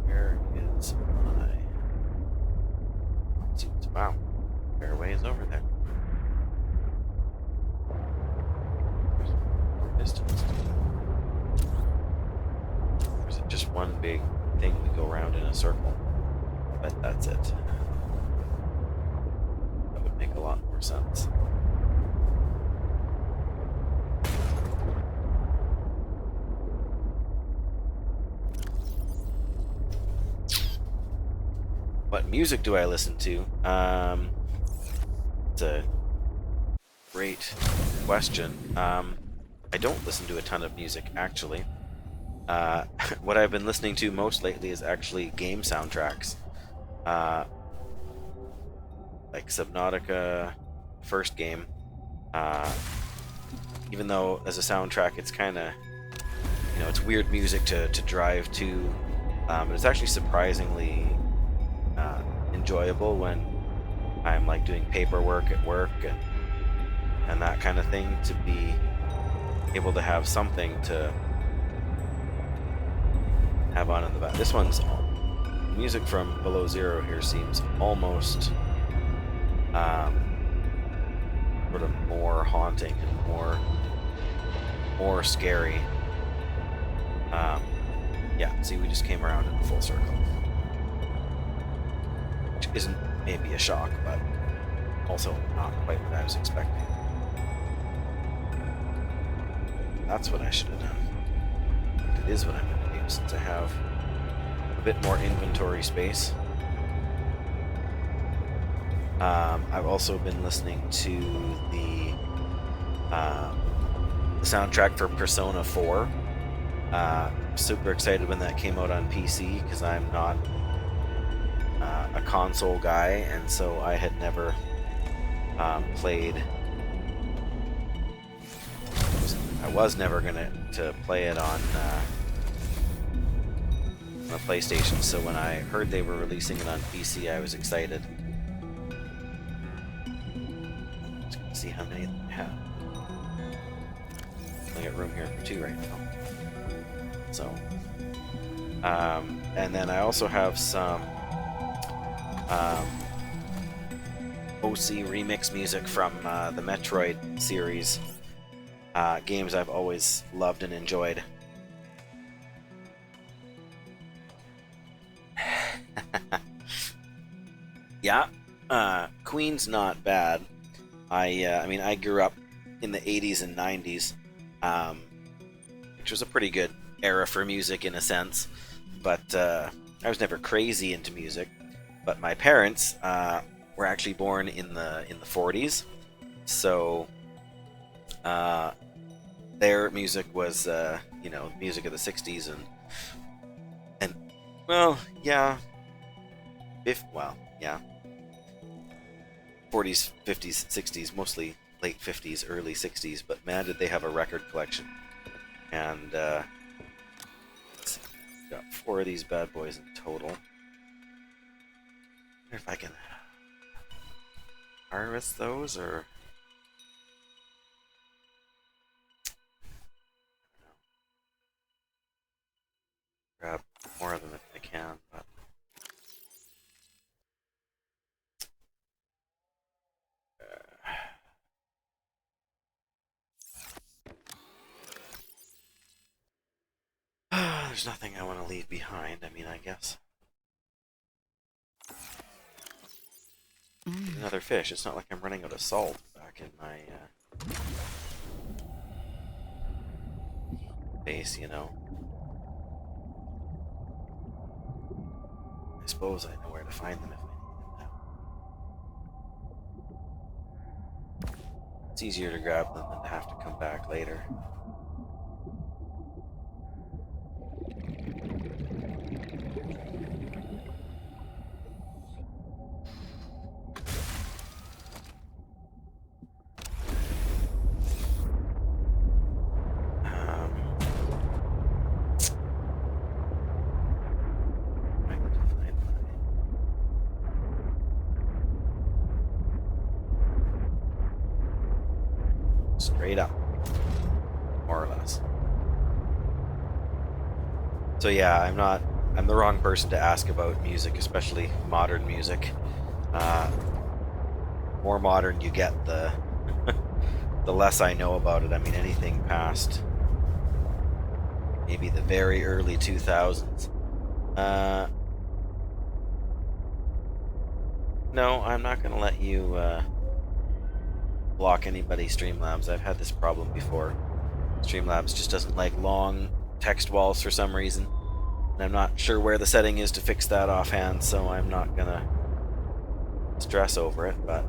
Where is my... Wow, fair ways over there. There's more distance. Or is it just one big thing we go around in a circle? I bet that's it. That would make a lot more sense. What music do I listen to? It's a great question. I don't listen to a ton of music, actually. What I've been listening to most lately is actually game soundtracks. Like Subnautica, first game. Even though as a soundtrack it's kind of, it's weird music to drive to, but it's actually surprisingly enjoyable when I'm like doing paperwork at work and that kind of thing, to be able to have something to have on in the back. This one's music from Below Zero here seems almost sort of more haunting and more scary. Yeah, see, we just came around in a full circle. Which isn't maybe a shock, but also not quite what I was expecting. That's what I should have done. It is what I'm going to do, since I have a bit more inventory space. I've also been listening to the soundtrack for Persona 4. Super excited when that came out on PC, because I'm not a console guy, and so I had never played. I was never gonna play it on a PlayStation. So when I heard they were releasing it on PC, I was excited. Just gonna see how many of them I have. I got room here for 2 right now. So, and then I also have some OC remix music from the Metroid series, games I've always loved and enjoyed. Yeah, Queen's not bad. I mean, I grew up in the 80s and 90s, which was a pretty good era for music in a sense, but I was never crazy into music. But my parents were actually born in the 40s, so their music was music of the 60s and well, yeah, 40s, 50s, 60s, mostly late 50s, early 60s. But man, did they have a record collection! And got 4 of these bad boys in total. I wonder if I can harvest those, or grab more of them if I can, but there's nothing I want to leave behind. I mean, I guess another fish. It's not like I'm running out of salt back in my base, I suppose I know where to find them if I need them now. It's easier to grab them than to have to come back later. straight up, more or less. So yeah, I'm the wrong person to ask about music, especially modern music. More modern you get, the the less I know about it. I mean, anything past maybe the very early 2000s. No, I'm not going to let you block anybody's Streamlabs. I've had this problem before. Streamlabs just doesn't like long text walls for some reason. And I'm not sure where the setting is to fix that offhand, so I'm not going to stress over it, but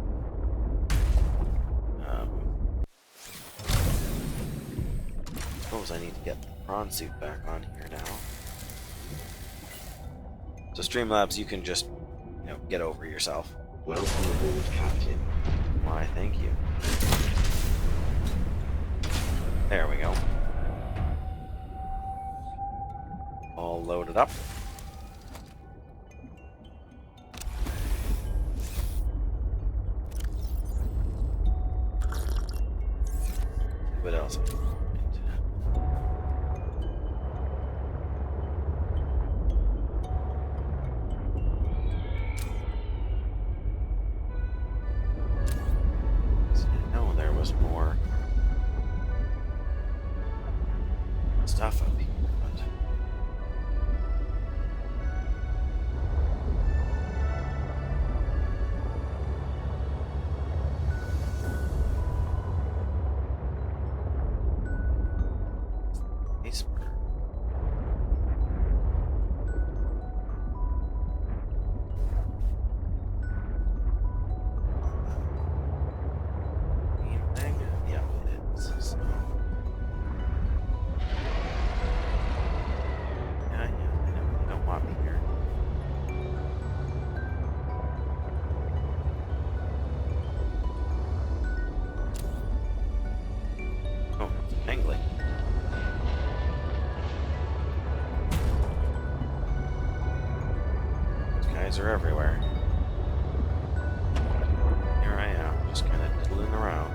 suppose I need to get the prawn suit back on here now. So Streamlabs, you can just, get over yourself. Welcome aboard, Captain. Why, thank you. There we go. All loaded up. What else? No, there was more stuff up here, but iceberg. Green thing? Yeah, it is. So. Yeah, I know you don't want me here. Oh, it's Pangling. These guys are everywhere. Here I am, just kind of diddling around.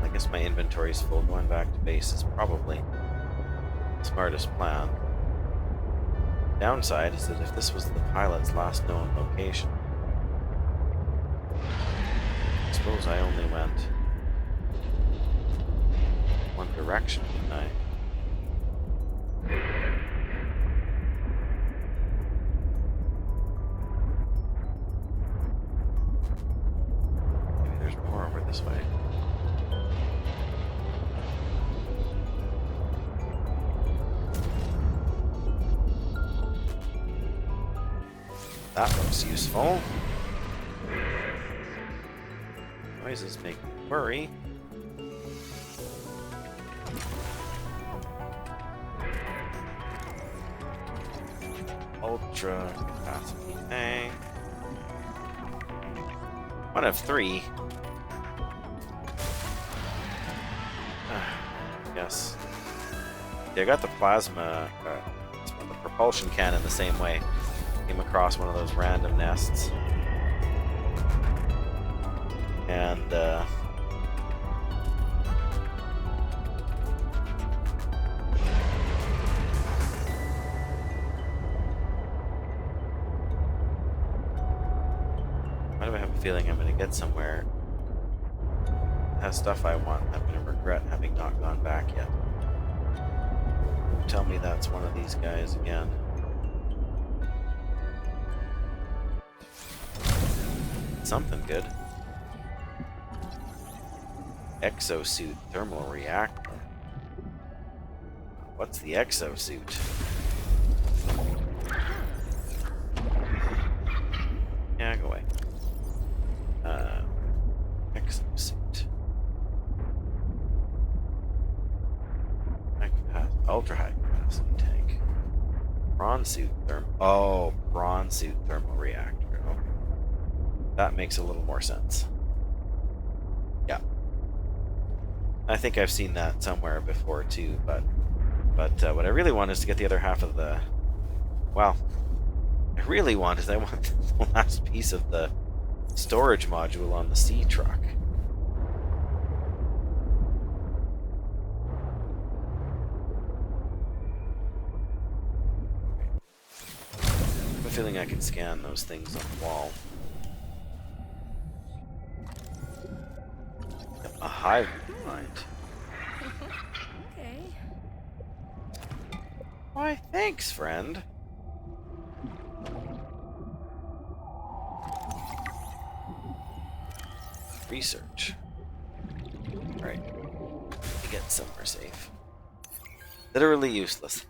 I guess my inventory's full. Going back to base is probably the smartest plan. Downside is that if this was the pilot's last known location, I suppose I only went one direction, didn't I? Maybe there's more over this way. That looks useful. Noises make me worry. Ultra capacity tank. One of 3. Yes. They got the plasma, the propulsion cannon the same way. Came across one of those random nests. And, why do I have a feeling I'm going to get somewhere that has stuff I want? I'm going to regret having not gone back yet. Tell me that's one of these guys again. Something good. Exosuit thermal reactor. What's the exosuit? Yeah, go away. Exosuit. Ultra high capacity tank. Prawn suit prawn suit thermal reactor. Okay. That makes a little more sense. Yeah. I think I've seen that somewhere before too, but But what I really want is to get the other half of the... Well, I really want is I want the last piece of the storage module on the sea truck. I have a feeling I can scan those things on the wall. Yep, a hive mind. Okay. Why, thanks, friend. Research. Alright. We get somewhere safe. Literally useless.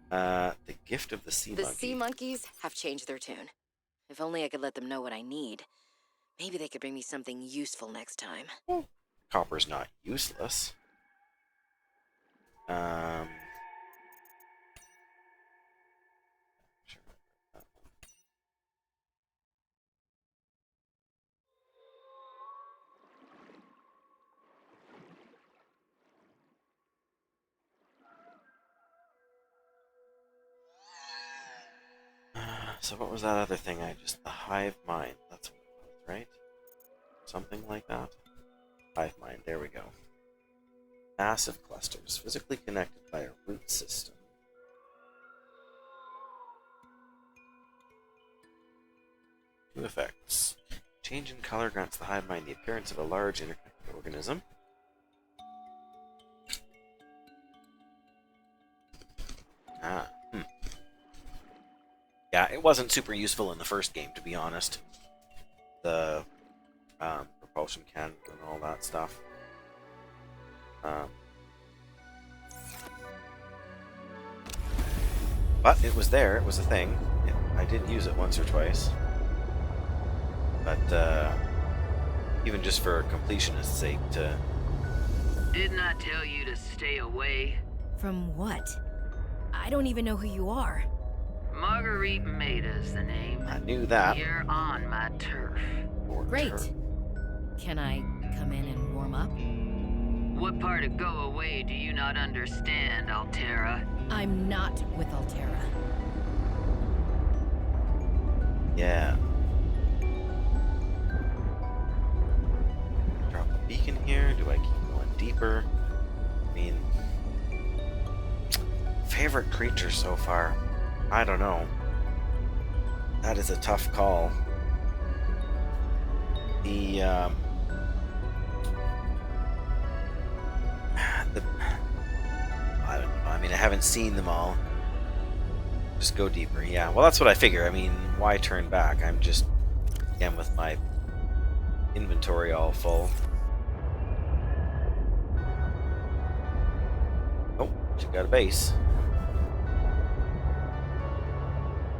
The gift of the sea The monkey. sea monkeys have changed their tune. If only I could let them know what I need. Maybe they could bring me something useful next time. Copper's not useless. Sure. So what was that other thing I just... The hive mind. That's what it was, right? Something like that? Hive mind, there we go. Massive clusters, physically connected by a root system. Two effects. Change in color grants the hive mind the appearance of a large interconnected organism. Yeah, it wasn't super useful in the first game, to be honest. The propulsion cannon and all that stuff. But it was there, it was a thing. I did use it once or twice. But even just for completionist's sake to... Didn't I tell you to stay away? From what? I don't even know who you are. Marguerite Maida's the name. I knew that. You're on my turf. Great. Can I come in and warm up? What part of go away do you not understand, Altera? I'm not with Altera. Yeah. Drop a beacon here. Do I keep going deeper? I mean, favorite creature so far? I don't know. That is a tough call. The I don't know. I mean, I haven't seen them all. Just go deeper. Yeah. Well, that's what I figure. I mean, why turn back? I'm just again with my inventory all full. Oh, she got a base.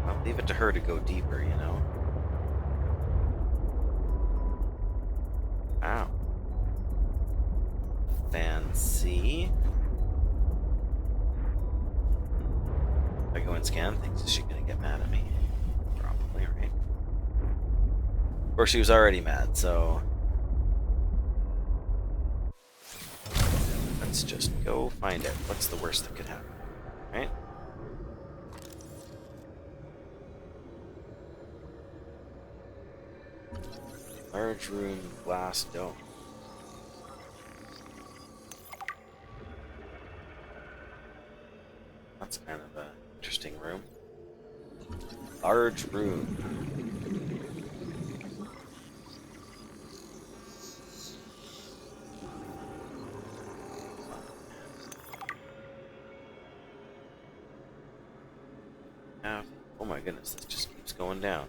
I'll leave it to her to go deeper, you know. Wow. Fancy. If I go and scan things, is she gonna get mad at me? Probably, right? Of course, she was already mad, so... Let's just go find out what's the worst that could happen, right? Large room, glass dome. That's kind of an interesting room. Large room. Oh my goodness, this just keeps going down.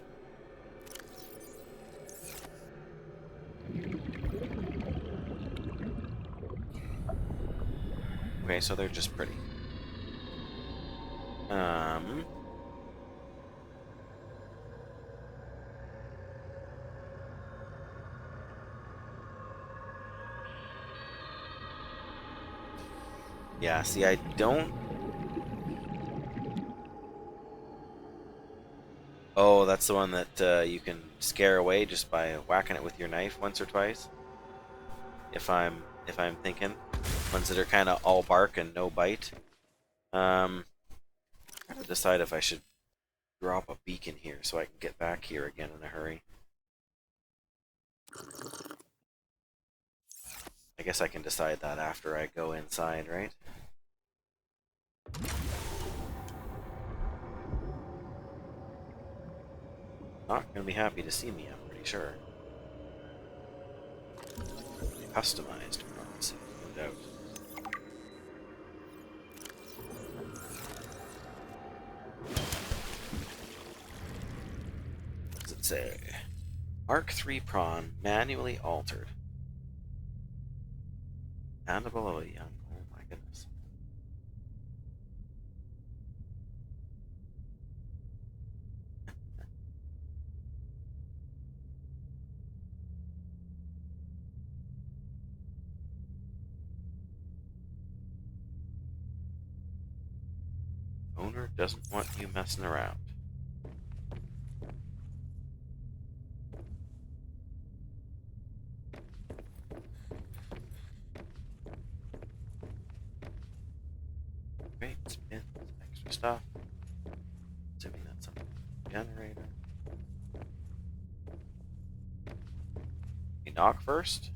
Okay, so they're just pretty. Yeah, see, I don't... Oh, that's the one that you can scare away just by whacking it with your knife once or twice. If I'm thinking. Ones that are kind of all bark and no bite. I'm trying to decide if I should drop a beacon here so I can get back here again in a hurry. I guess I can decide that after I go inside, right? Not gonna be happy to see me, I'm pretty sure. Customized props, no doubt. What does it say? Mark III prawn, manually altered. Handable young. Oh my goodness. Owner doesn't want you messing around. Great, spins, extra stuff. Assuming that's something generator. We knock first.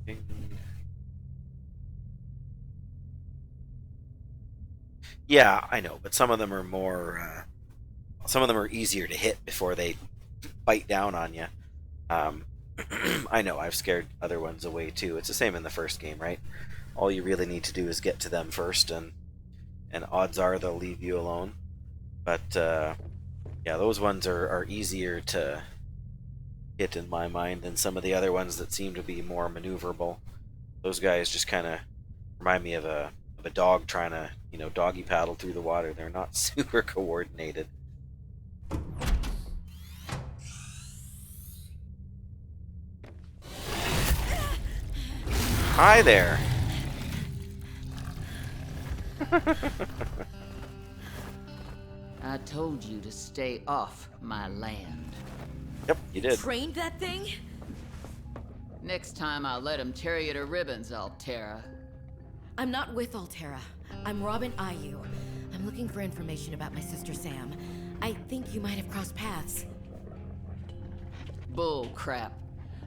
Ding. Yeah, I know, but some of them are more. Some of them are easier to hit before they bite down on you. Um, I know I've scared other ones away too. It's the same in the first game, right? All you really need to do is get to them first, and odds are they'll leave you alone. But yeah, those ones are easier to hit in my mind than some of the other ones that seem to be more maneuverable. Those guys just kind of remind me of a dog trying to doggy paddle through the water. They're not super coordinated. Hi there. I told you to stay off my land. Yep, you did. Trained that thing? Next time I'll let him tear you to ribbons, Altera. I'm not with Altera. I'm Robin Ayu. I'm looking for information about my sister Sam. I think you might have crossed paths. Bull crap.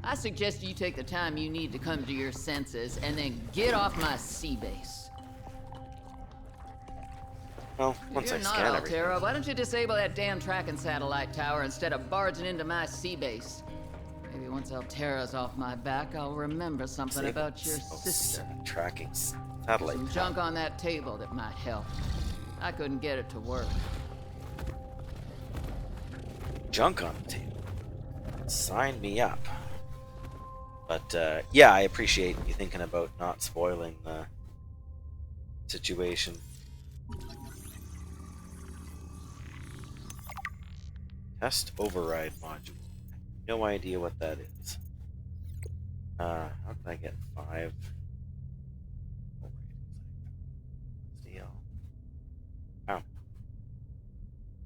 I suggest you take the time you need to come to your senses and then get off my sea base. Well, once You're I not scan everything. Altera. Why don't you disable that damn tracking satellite tower instead of barging into my sea base? Maybe once Altera's off my back, I'll remember something about your sister. Tracking satellite. Some junk on that table that might help. I couldn't get it to work. Junk on the table. Sign me up. But yeah, I appreciate you thinking about not spoiling the situation. Test override module. No idea what that is. How can I get 5? Steel. Wow.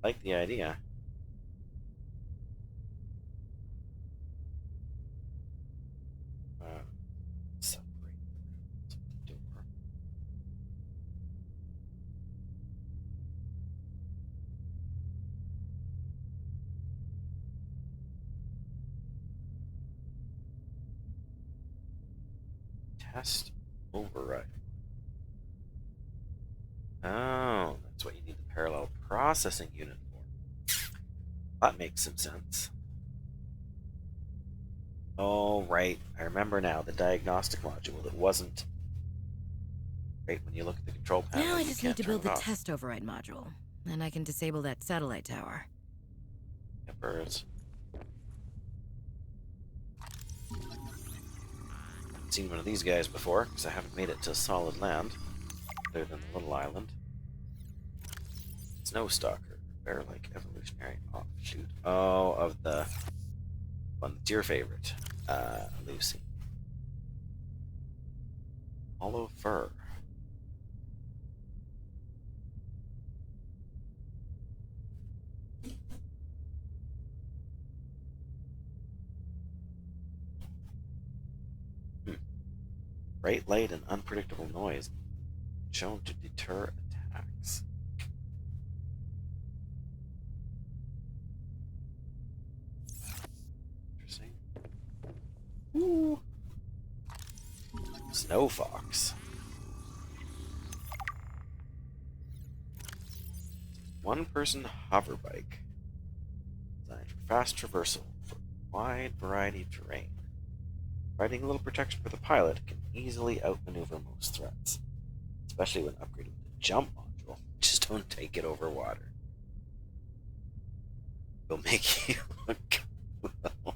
Like the idea. Separate the door. Test override. Oh, that's what you need the parallel processing unit for. That makes some sense. Oh, right. I remember now, the diagnostic module. It wasn't. Right, when you look at the control panel, Now I you just can't need to turn build it the off. test override module. Then I can disable that satellite tower. Yeah, birds. Haven't seen one of these guys before, because I haven't made it to solid land, other than the little island. Snow Stalker, bear-like evolutionary offshoot. Oh, of the one that's your favorite, Lucy. Hollow fur. Bright light and unpredictable noise shown to deter attacks. Interesting. Ooh. Snow fox. One-person hover bike. Designed for fast traversal for a wide variety of terrain. Providing a little protection for the pilot, can easily outmaneuver most threats, especially when upgraded with the jump module. Just don't take it over water. It'll make you look cool.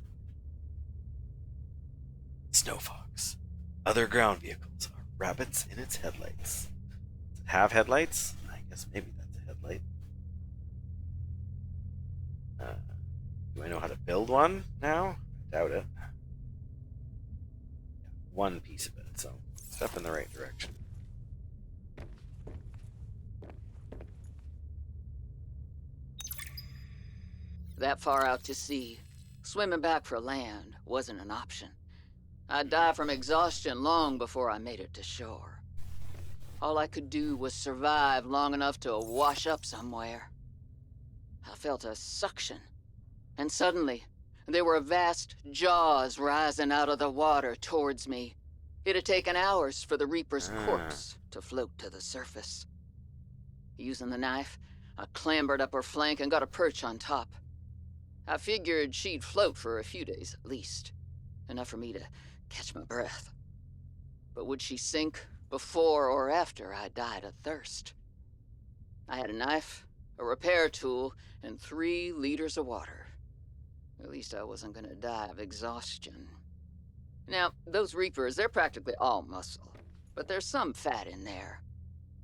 Snow fox. Other ground vehicles are rabbits in its headlights. Does it have headlights? I guess maybe that's a headlight. Do I know how to build one now? I doubt it. One piece of it, so step in the right direction. That far out to sea, swimming back for land wasn't an option. I'd die from exhaustion long before I made it to shore. All I could do was survive long enough to wash up somewhere. I felt a suction, and suddenly, there were vast jaws rising out of the water towards me. It had taken hours for the Reaper's corpse to float to the surface. Using the knife, I clambered up her flank and got a perch on top. I figured she'd float for a few days at least, enough for me to catch my breath. But would she sink before or after I died of thirst? I had a knife, a repair tool, and 3 liters of water. At least I wasn't gonna die of exhaustion. Now, those Reapers, they're practically all muscle, but there's some fat in there.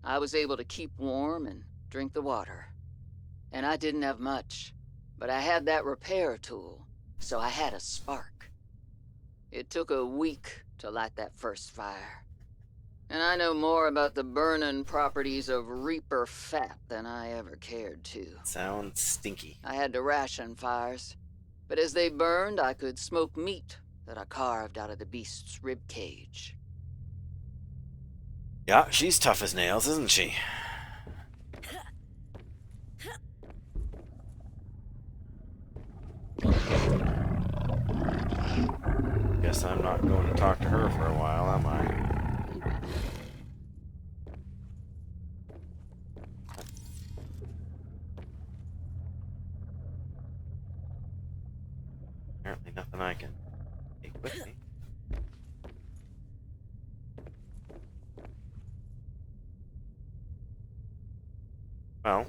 I was able to keep warm and drink the water. And I didn't have much, but I had that repair tool, so I had a spark. It took a week to light that first fire. And I know more about the burning properties of Reaper fat than I ever cared to. Sounds stinky. I had to ration fires, but as they burned, I could smoke meat that I carved out of the beast's rib cage. Yeah, she's tough as nails, isn't she? Guess I'm not going to talk to her for a while, am I? Apparently nothing I can take with me. Well,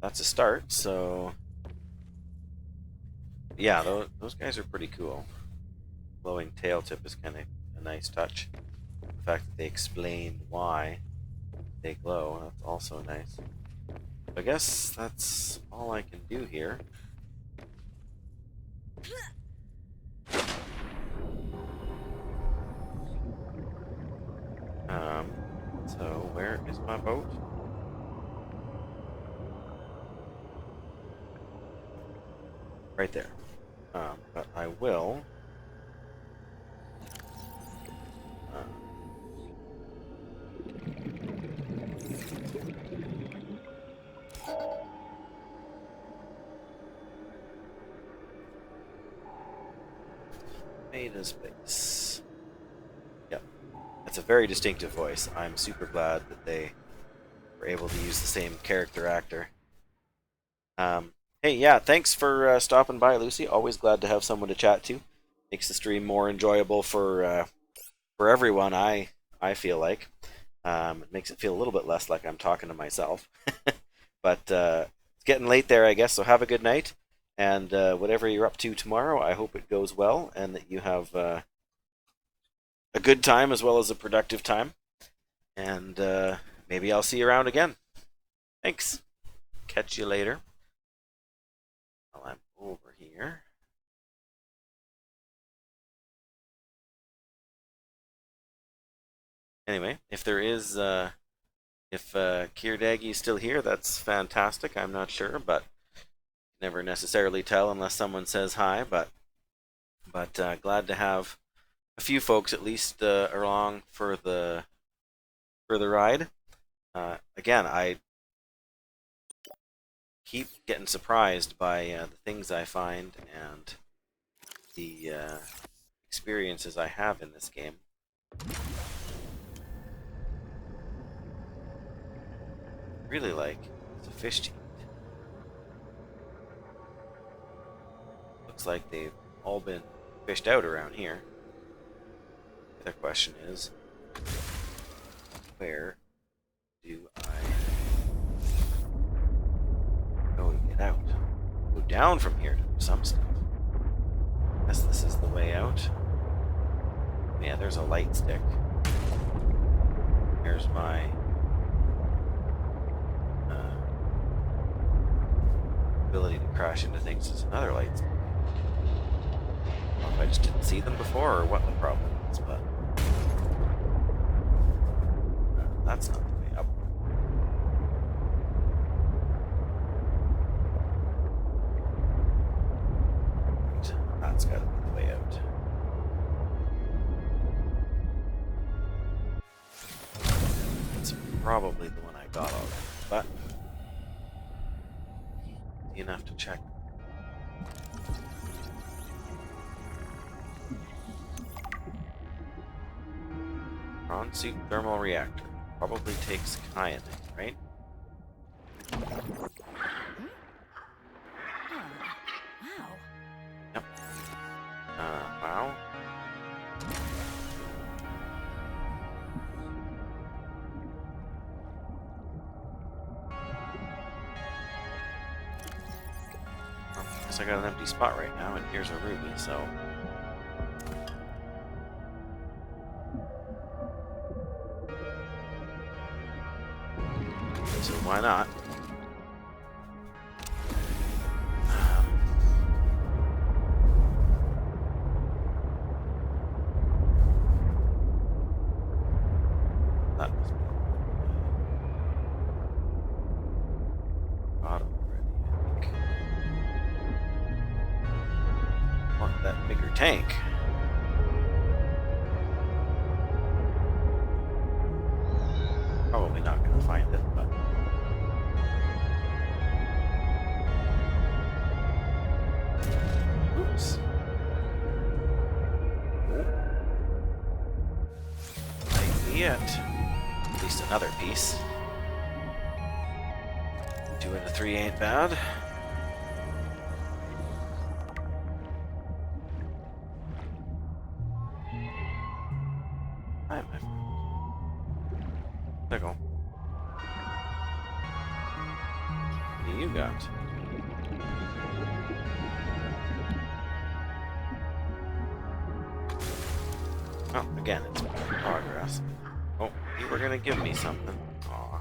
that's a start, so... Yeah, those guys are pretty cool. Glowing tail tip is kind of a nice touch. The fact that they explain why they glow, that's also nice. I guess that's all I can do here. So where is my boat? Right there. But I will... Ada's base. Yep. That's a very distinctive voice. I'm super glad that they were able to use the same character actor. Hey, yeah, thanks for stopping by, Lucy. Always glad to have someone to chat to. Makes the stream more enjoyable for everyone, I feel like. It makes it feel a little bit less like I'm talking to myself. But it's getting late there, I guess, so have a good night. And whatever you're up to tomorrow, I hope it goes well and that you have a good time as well as a productive time. And maybe I'll see you around again. Thanks. Catch you later. Well, I'm over here. Anyway, if there is, if Kirdagi is still here, that's fantastic. I'm not sure, but never necessarily tell unless someone says hi. But glad to have a few folks at least are along for the ride. Again, I keep getting surprised by the things I find and the experiences I have in this game. Really like it's a fish to eat. Looks like they've all been fished out around here. The other question is, where do I go to get out? Go down from here to do some stuff. Guess this is the way out. Yeah, there's a light stick. Here's my ability to crash into things. Is another light stick. I don't know if I just didn't see them before or what the problem is, but that's not the way up. Right, that's got to be the way out. It's probably the one I got already, but enough to check. Prawn suit thermal reactor. Probably takes kyanite, right? Wow. Yep. Wow. I got an empty spot right now, and here's a ruby, so why not? That was bottom already, I think. Want that bigger tank. Probably not going to find it, but oops. Might be it. At least another piece. 2 into 3 ain't bad. Hi, my friend. There you go. What do you got? Oh, again, it's progress. Oh, you were gonna give me something. Aw.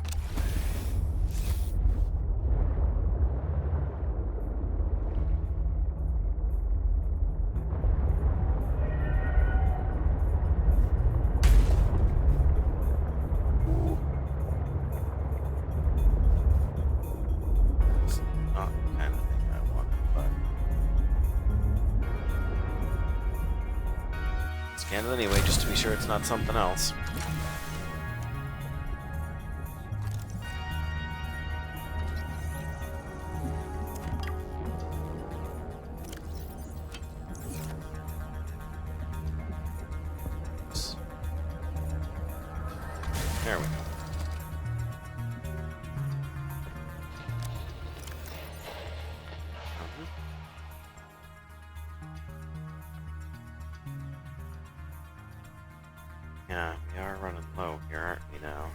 It's not the kind of thing I wanted, but scan it anyway, just to be sure it's not something else. There we go. Yeah, we are running low here, aren't we now?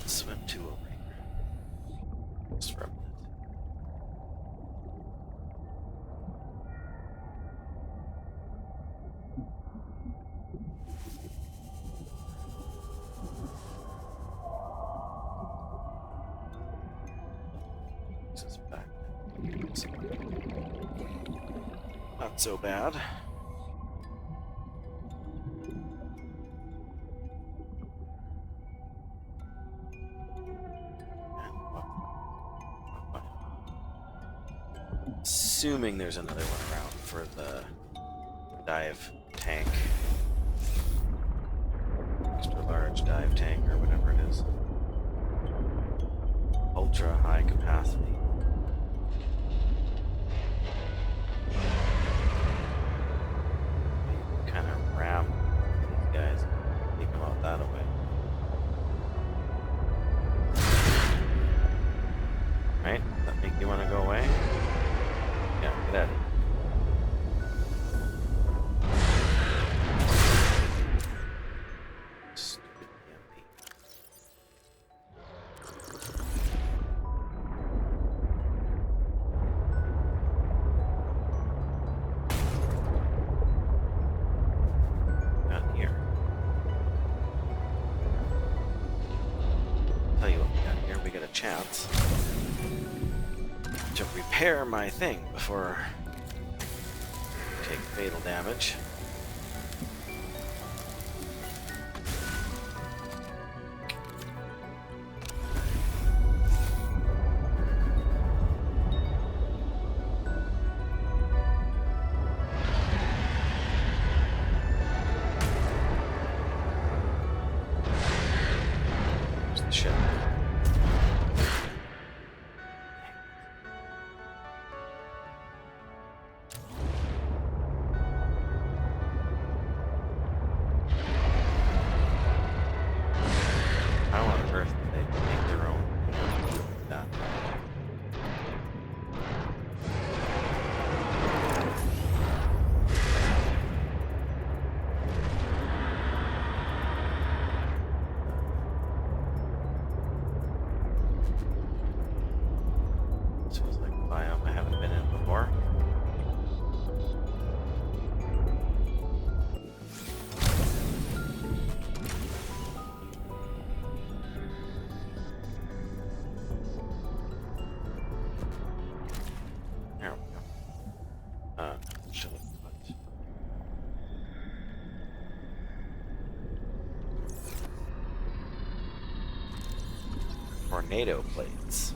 Swim to over here. Just for a Not so bad. Assuming there's another one around for the dive tank. Extra large dive tank or whatever it is. Ultra high capacity. Kind of ram these guys. Take them out that way. Right? Does that make you want to go away? Yeah, get out of here. Stupid EMP. Not here. Tell you what we got here. We got a chance to repair my thing before I take fatal damage. There's the ship. How on earth did they make their own that? This feels like a biome I haven't been in before. There we go. Should have put tornado plates.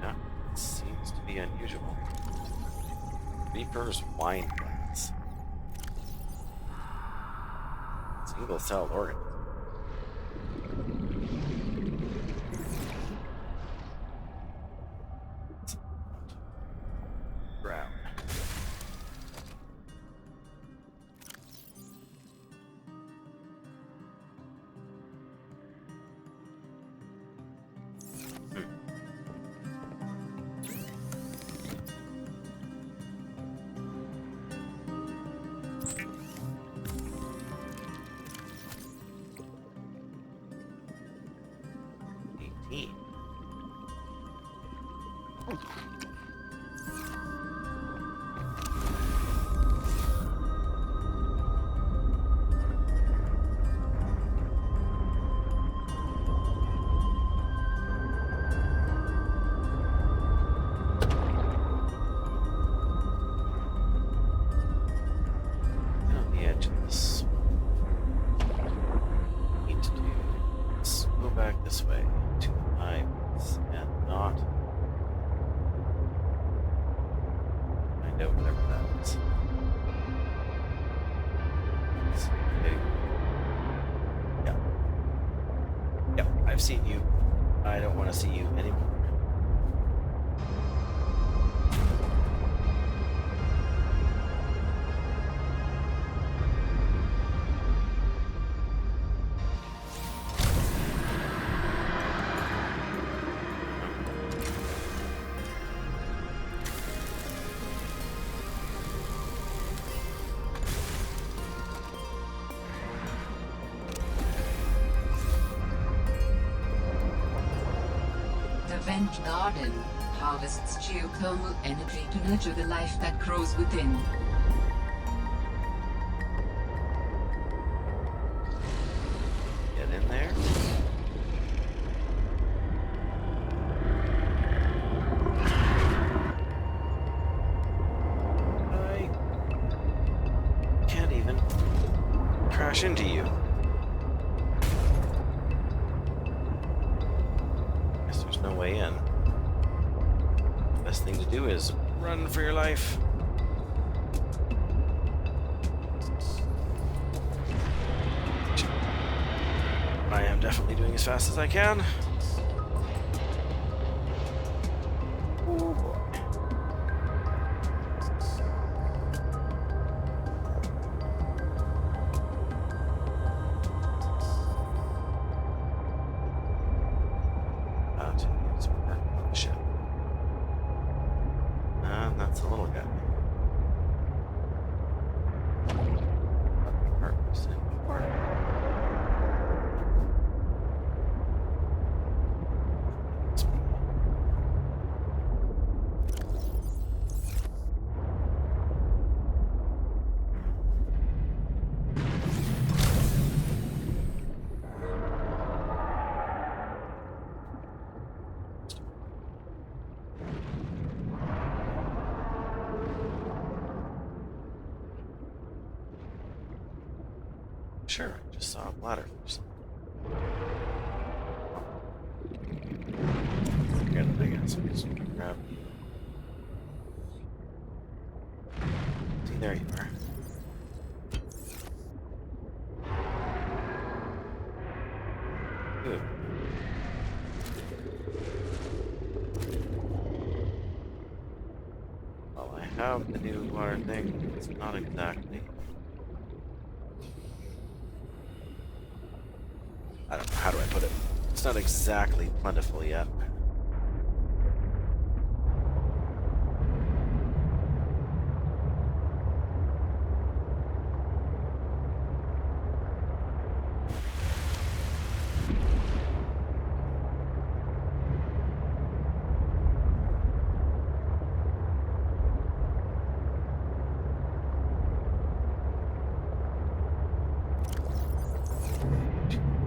Yeah, it seems to be unusual. Reaper's wine glass. Single cell organ. Ground. On the edge of this. Need to do is go back this way to the mines and not find out whatever that is. It's big. Yeah. Yep, I've seen you. I don't want to see you anymore. The Vent Garden harvests geothermal energy to nurture the life that grows within. Get in in there. I can't even crash into you. Guess there's no way in. Best thing to do is run for your life. I am definitely doing as fast as I can. Oh boy. To use work on the ship. That's a little guy. Partners in before. Sure, I just saw a bladder or something. Forget it, I guess. I'm just gonna grab. See, there you are. Good. Well, I have the new water thing. It's not exactly. I don't know, how do I put it? It's not exactly plentiful yet.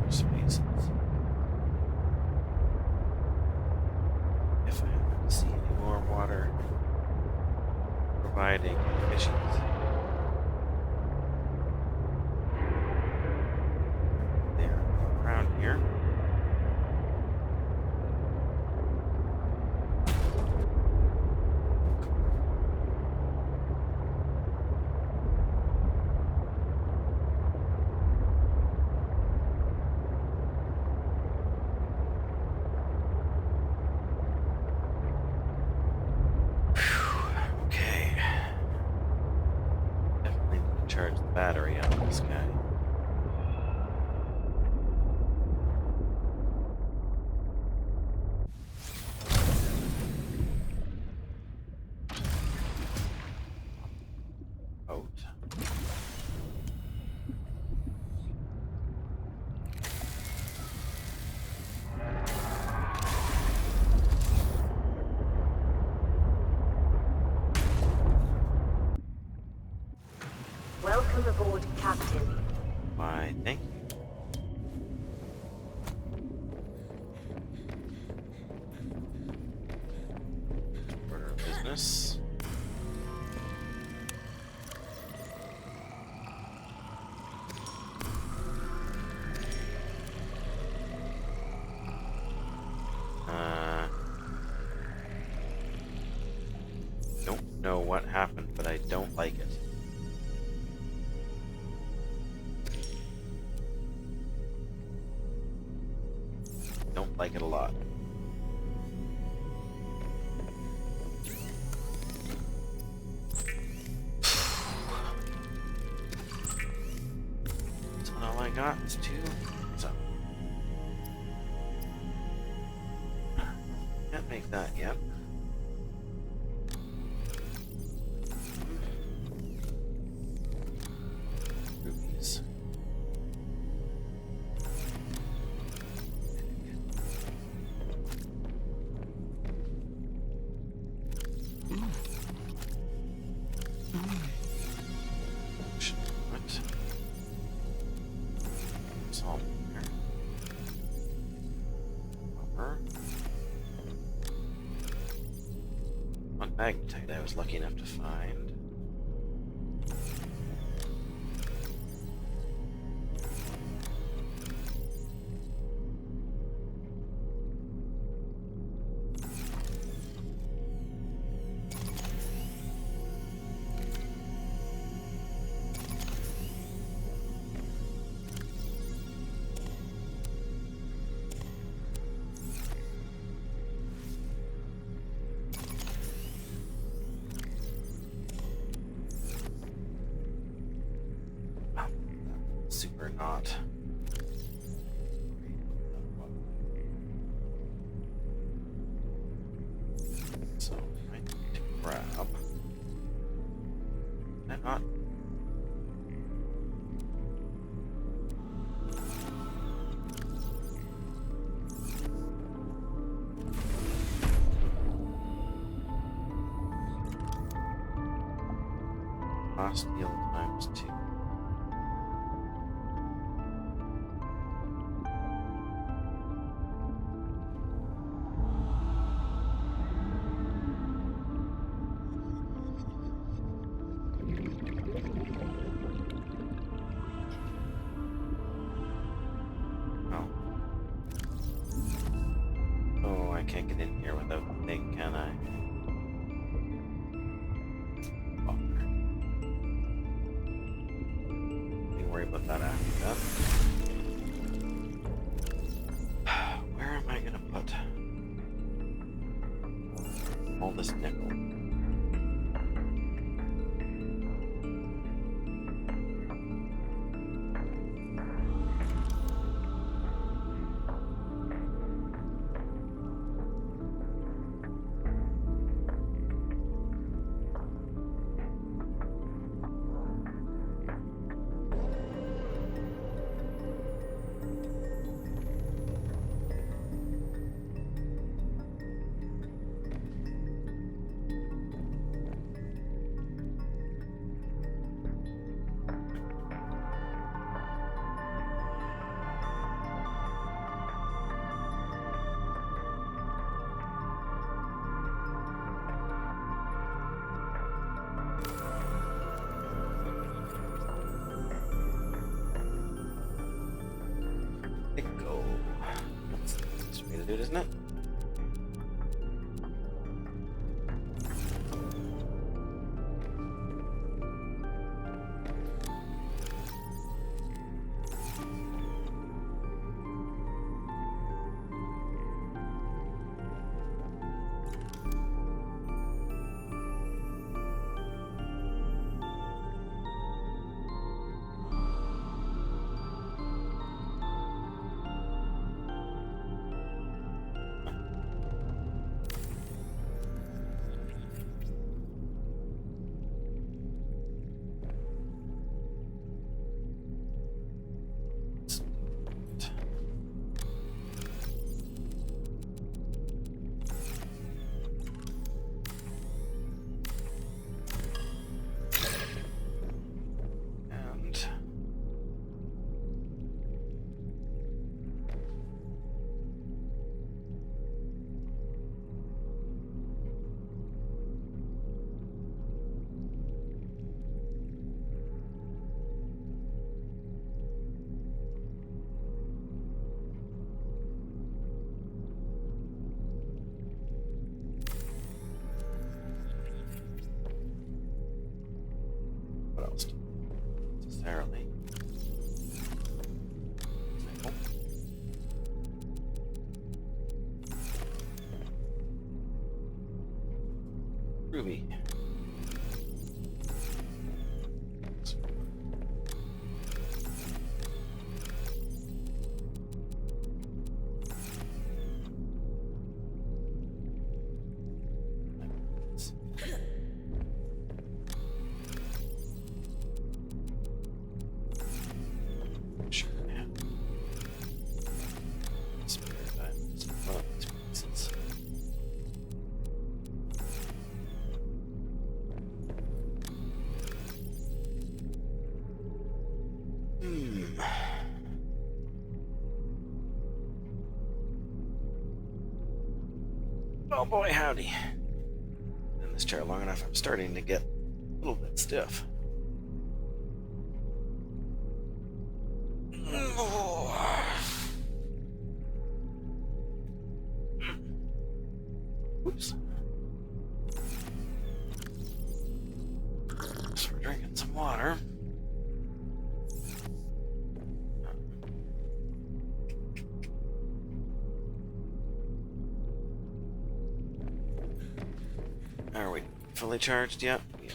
Spaces. If I happen to see any more water providing fishes. There, around here. Okay. Definitely need to charge the battery on this guy. Out. Welcome aboard, Captain. Why, thank you. Order of business. Don't know what happened, but I don't like it. Don't like it a lot. So all I got is 2. So can't make that yet. Rubies. What? Salt here. magnetite I was lucky enough to find. Super not. So I need to grab. Can I not? Steel times 2. Oh. Oh, I can't get in here without the thing, can I? Bother. Don't worry about that after that. Where am I gonna put all this nickel? Go. That's the best way to do it, isn't it? And what else? Necessarily. Nickel. Ruby. Sure, yeah. Spare diamonds. Well, these pieces. Oh boy, howdy. And this chair long enough, I'm starting to get a little bit stiff. Oops. So we're drinking some water. Are we fully charged yet? Yeah.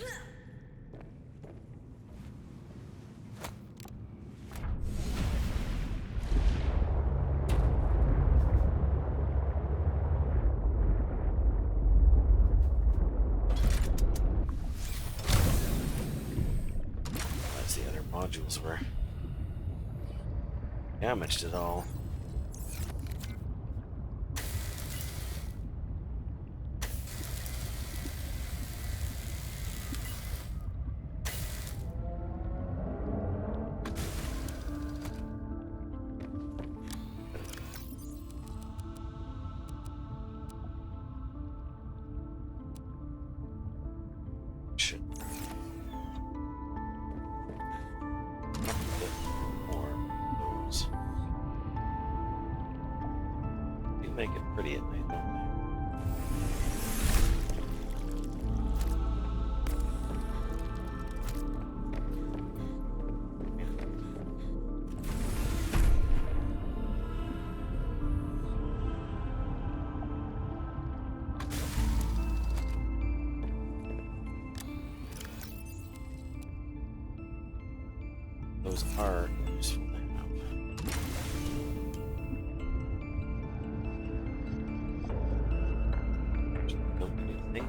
That's the other modules were damaged at all. Should more of those. You make it pretty at night, don't they? Those are useful to have. Don't do anything.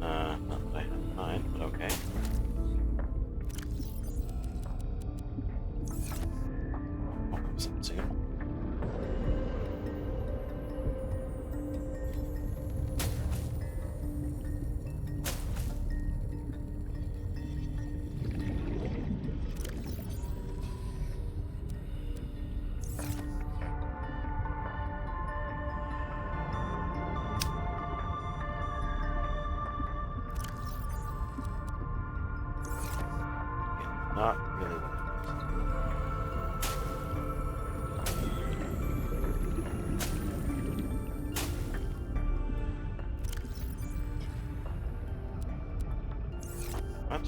Not that I have in mind, but okay. Something soon. Not really what I need. What?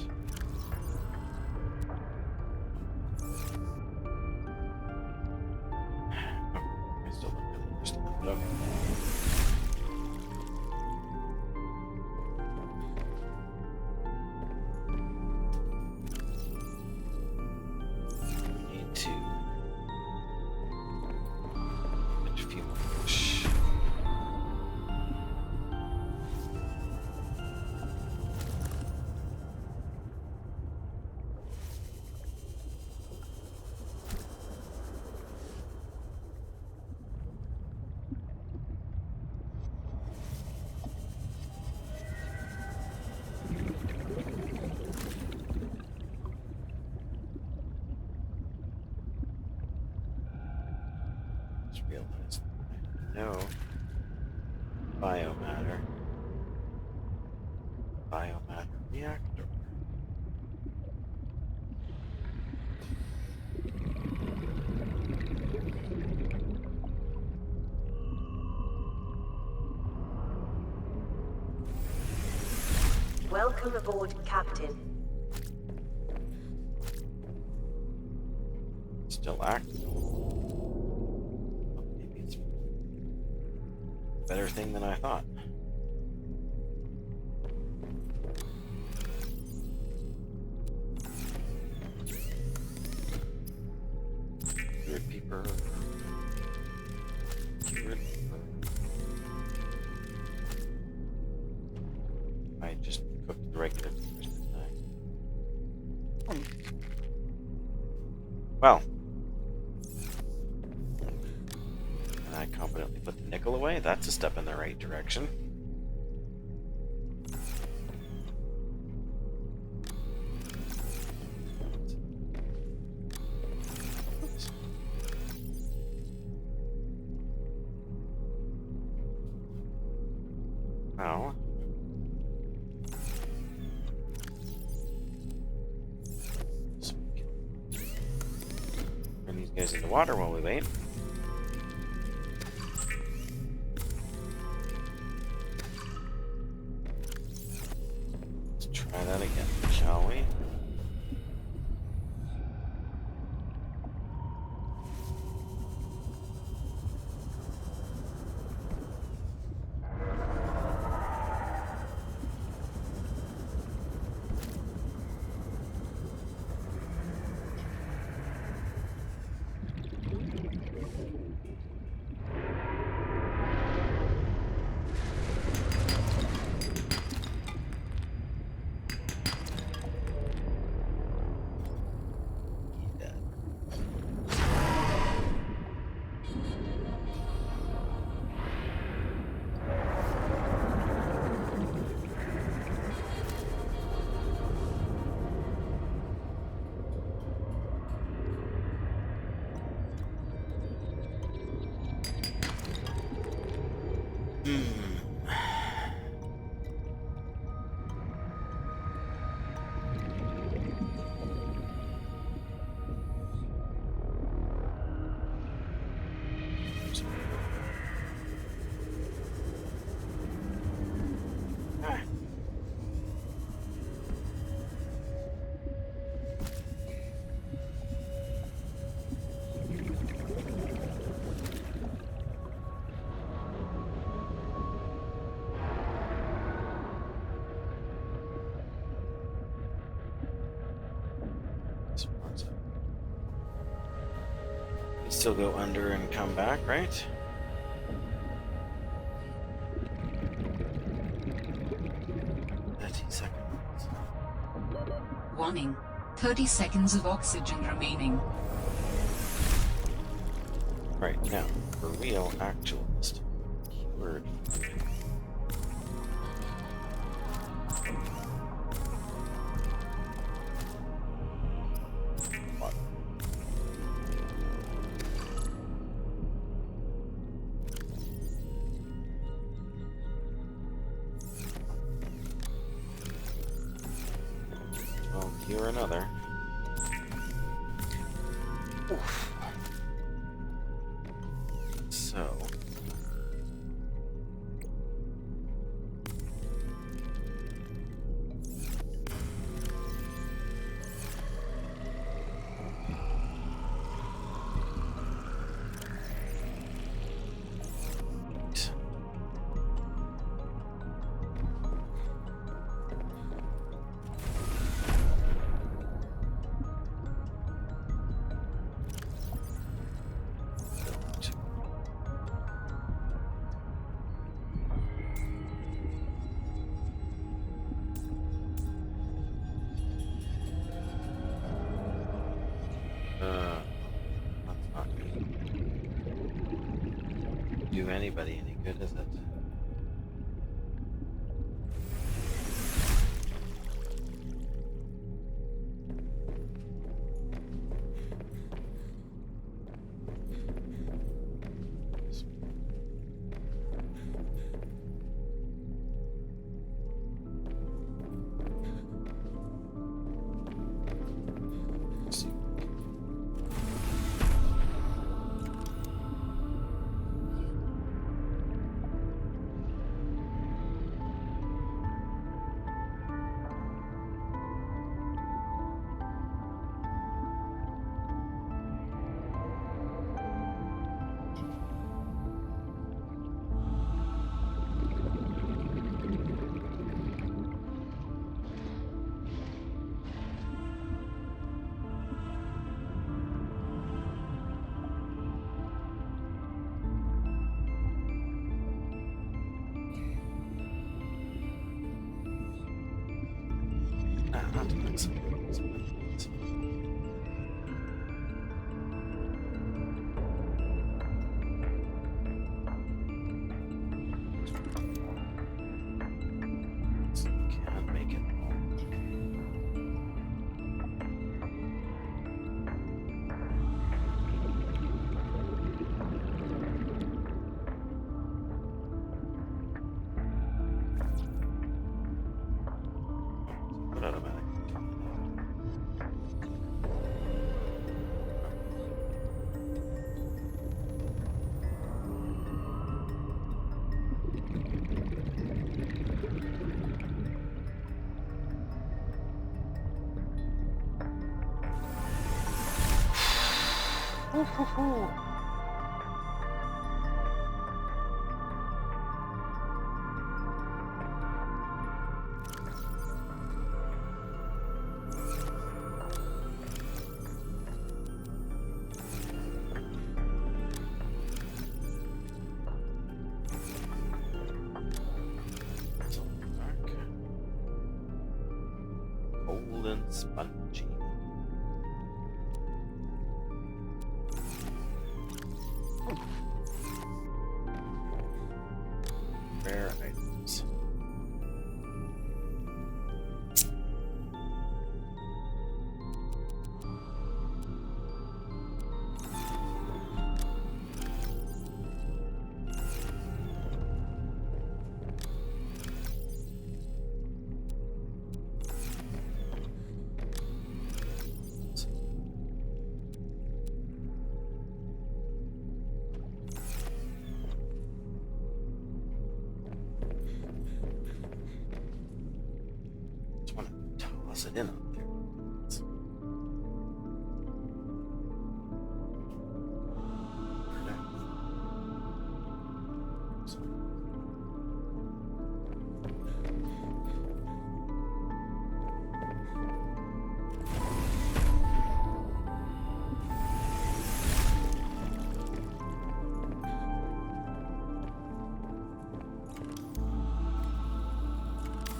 Oh, I still don't really understand that, but okay. Need to get a few more fish. Just realized no biomatter. Biomatter reactor. Welcome aboard, Captain. Still active. Maybe it's a better thing than I thought. Weird peeper. Weird peeper. I just cooked the regular peepers, didn't I? Well. And I competently put the nickel away. That's a step in the right direction. Well. Turn these guys into water while we wait. Let's try that again, shall we? Still go under and come back, right? Seconds. Warning. 30 seconds of oxygen remaining. Right now, for real, actualist. Keyword. Or another. Oof. So. That's not do anybody any good, is it? So dark. Cold and spongy. Rare items. Just want to toss it in up there. It's- So-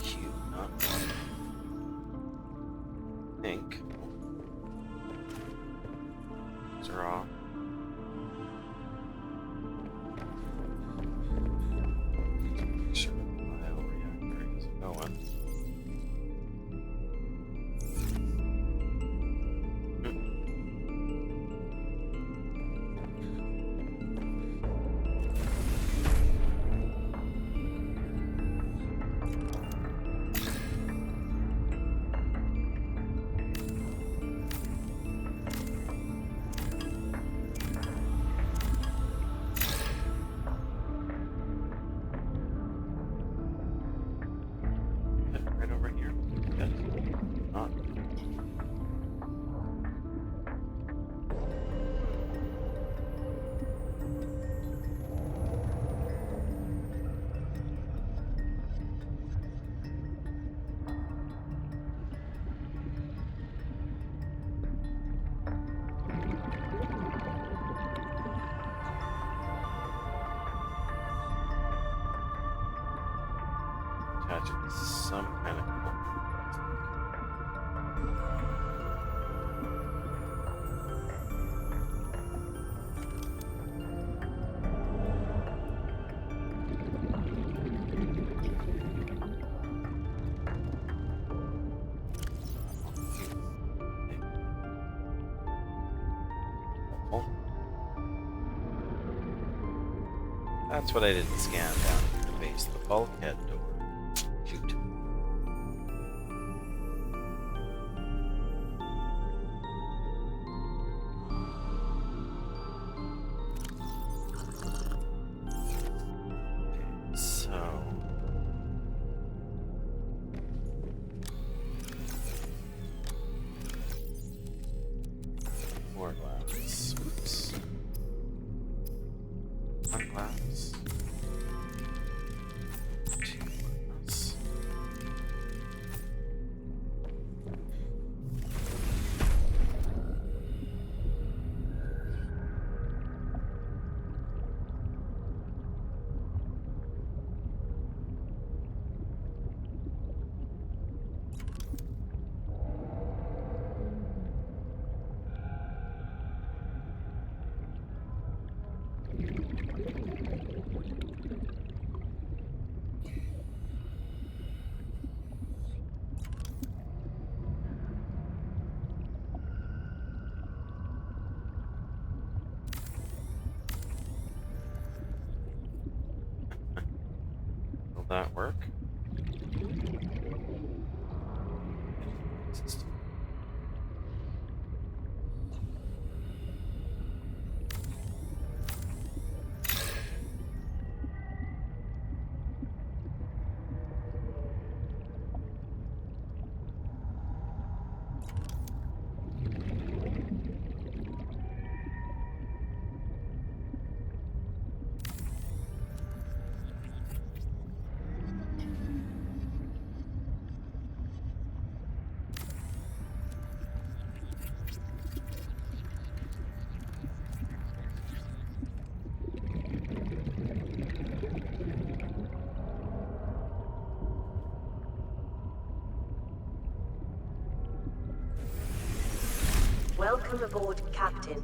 Cute, not pink. These are all. Sure, bioreactor is going. Right over here. Yes. Not. Attach it to some kind of equipment. Oh. That's what I didn't scan down at the base of the bulkhead door. Shoot. Okay, so more glass. Oops. One glass. Two glass. Will that work? Welcome aboard, Captain.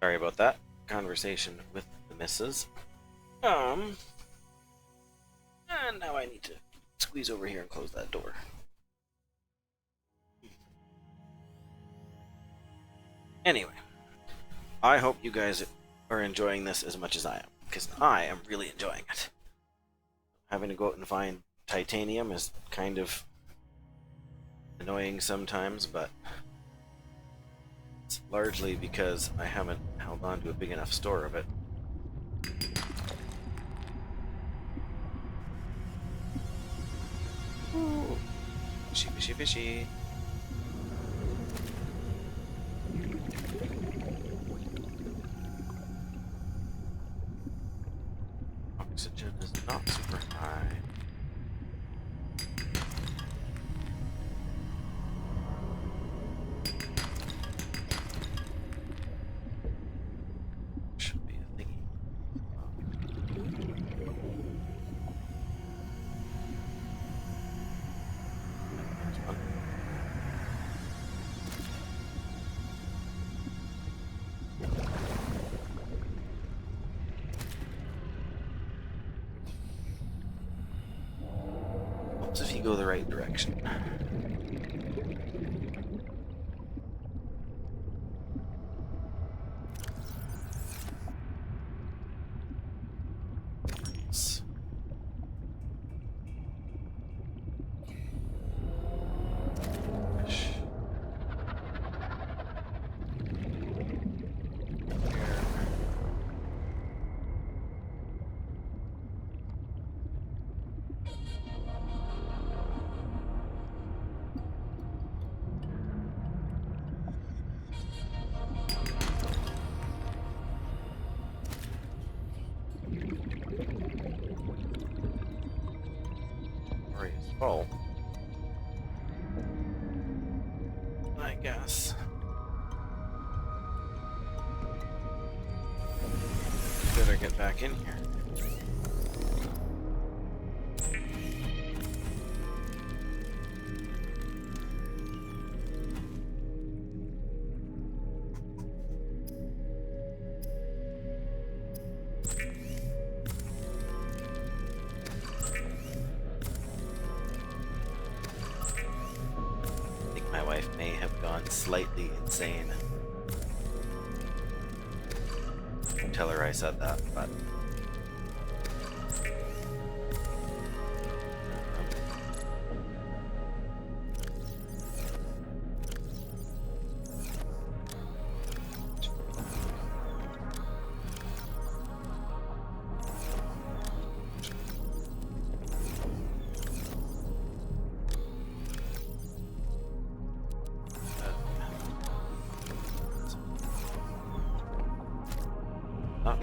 Sorry about that conversation with the missus. And now I need to squeeze over here and close that door. Anyway, I hope you guys are enjoying this as much as I am, because I am really enjoying it. Having to go out and find titanium is kind of annoying sometimes, but it's largely because I haven't held on to a big enough store of it. Ooh. Fishy, fishy, fishy. Oxygen is not super high. Should be a thingy. There's one. Helps if you go the right direction. full. I guess. Better get back in here. I think my wife may have gone slightly insane. Don't tell her I said that, but not.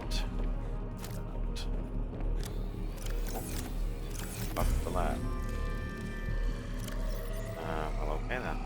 Off the lab. Well, okay then.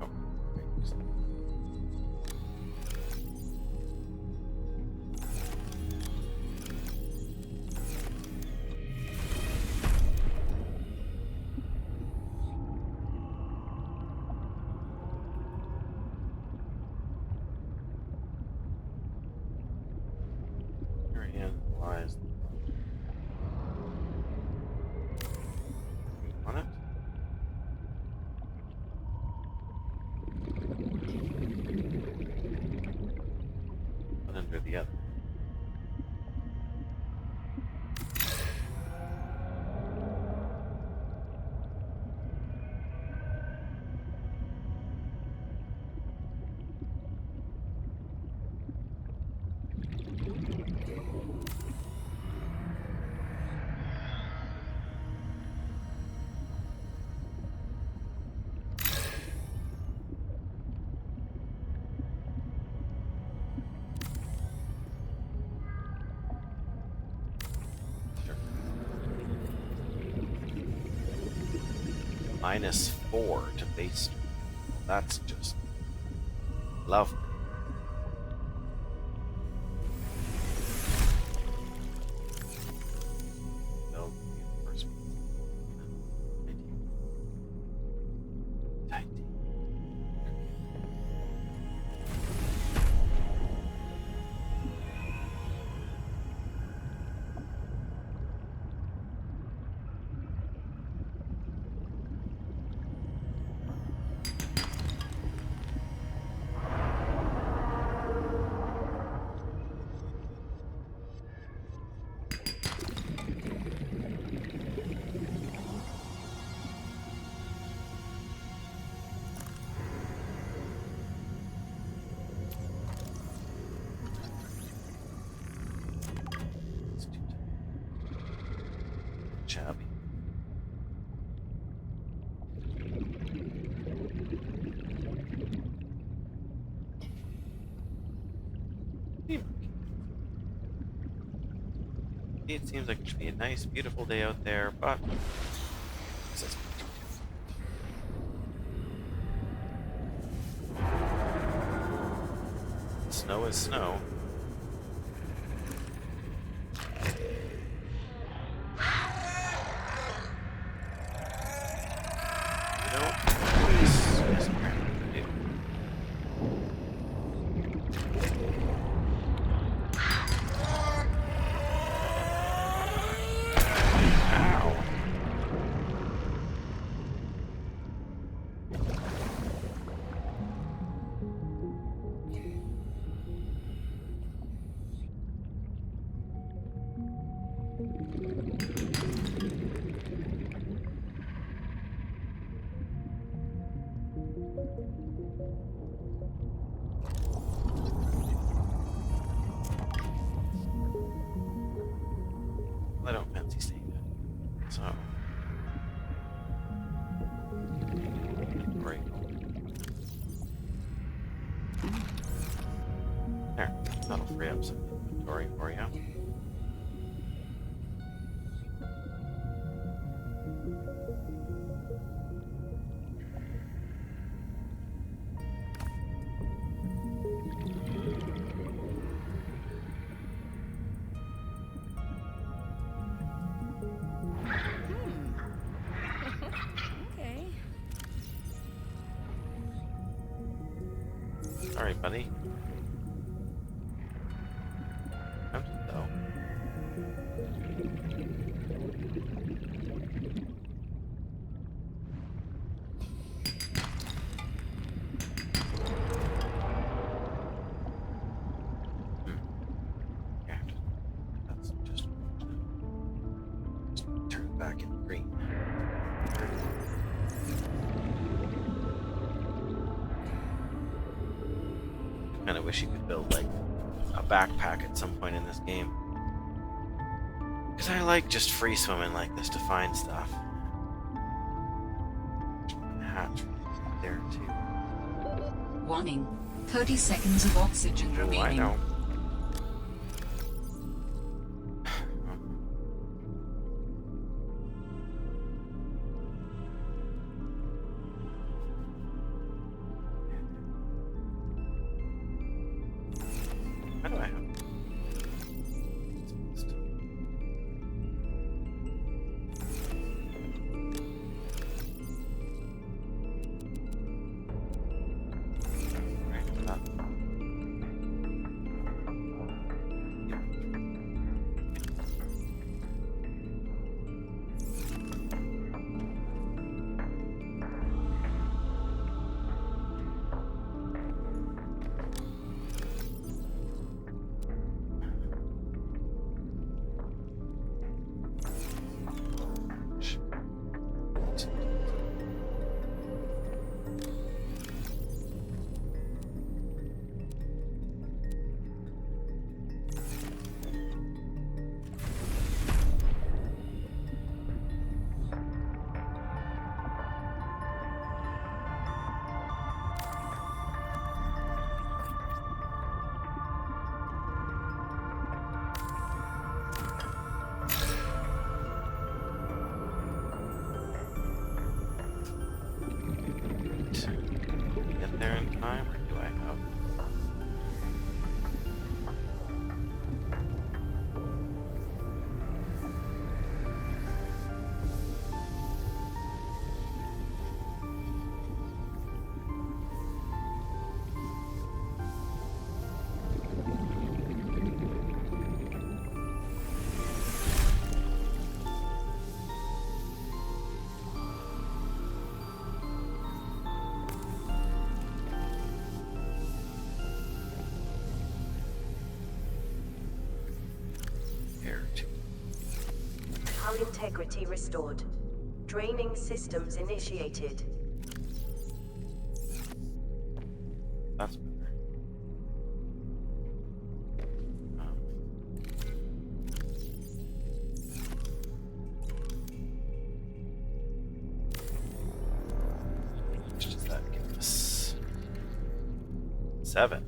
Oh, thanks. Herein lies on it. One under the other. -4 to base. That's just lovely. Build reinforcements. Tight. It's too chubby. It seems like it should be a nice, beautiful day out there, but snow is snow. You know, yes, apparently I do. Ow. I don't fancy staying there. So. Right. There. That'll free up some inventory for you. Okay. Sorry, buddy. Tempted though. Yeah, that's just turn it back into green. Kind of wish you could build like a backpack at some point in this game. Because I like just free swimming like this to find stuff. Hatch there too. Warning. 30 seconds of oxygen Oh, I remaining. know. Why do I have? Right, that. Get there in time, or do I have? Air to Hull integrity restored. Draining systems initiated. that's better. How much does that give us? 7.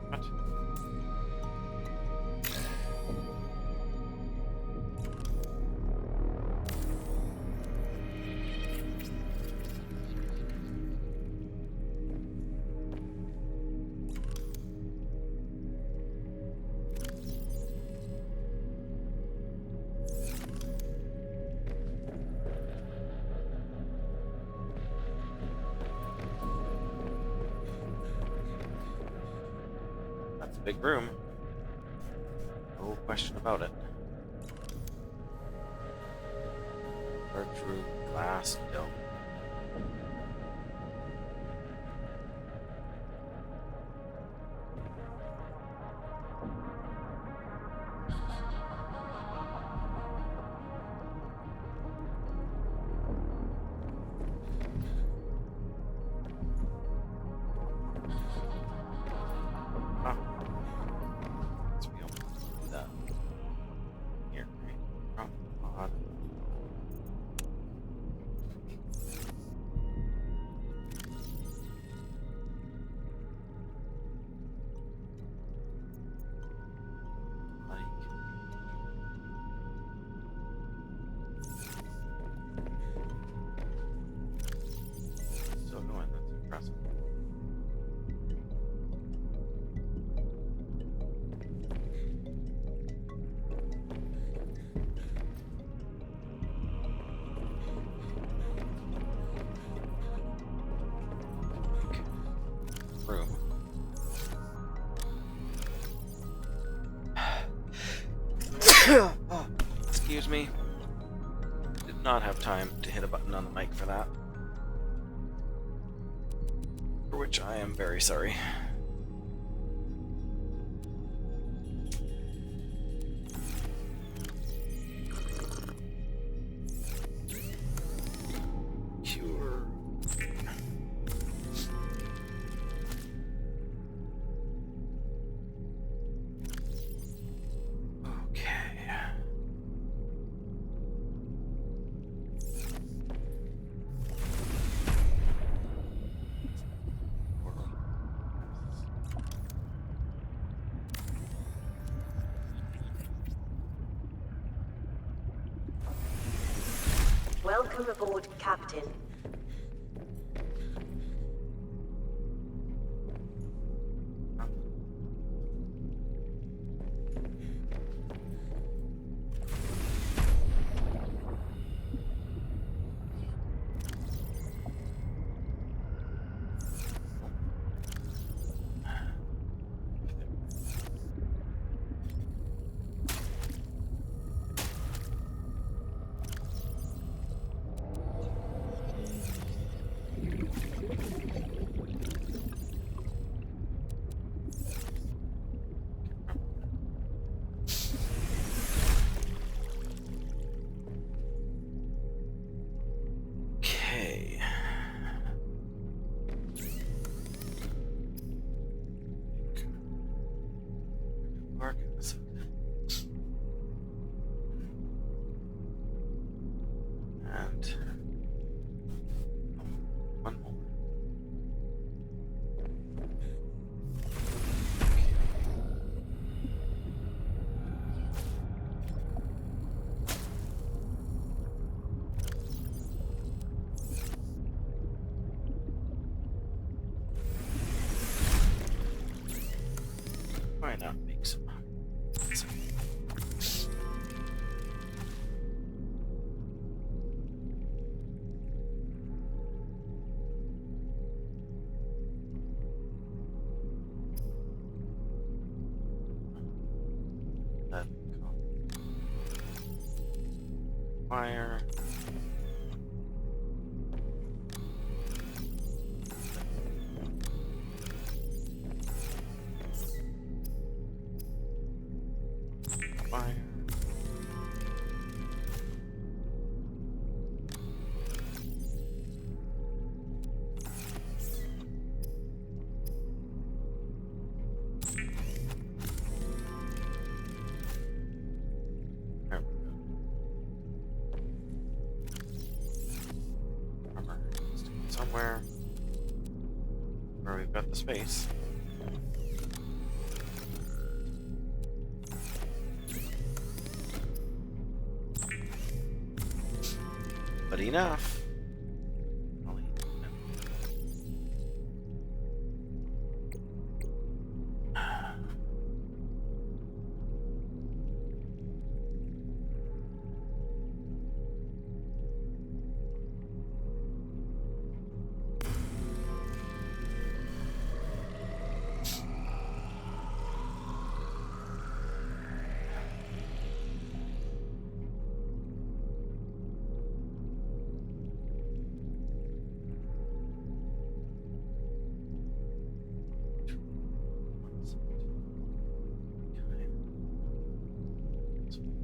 What? big room. No question about it. Large room, glass dome. Huh. Let's be able to do that. Here, right? Drop the pod. Like. Still going, that's impressive. Room. Oh, excuse me. Did not have time to hit a button on the mic for that. For which I am very sorry. Cure. Okay. Welcome aboard, Captain. Okay. Marcus. And one more. Why not make some? That fire. Fire. There we go. Rubber. Stick it somewhere where we've got the space. But enough. I'll eat them. world.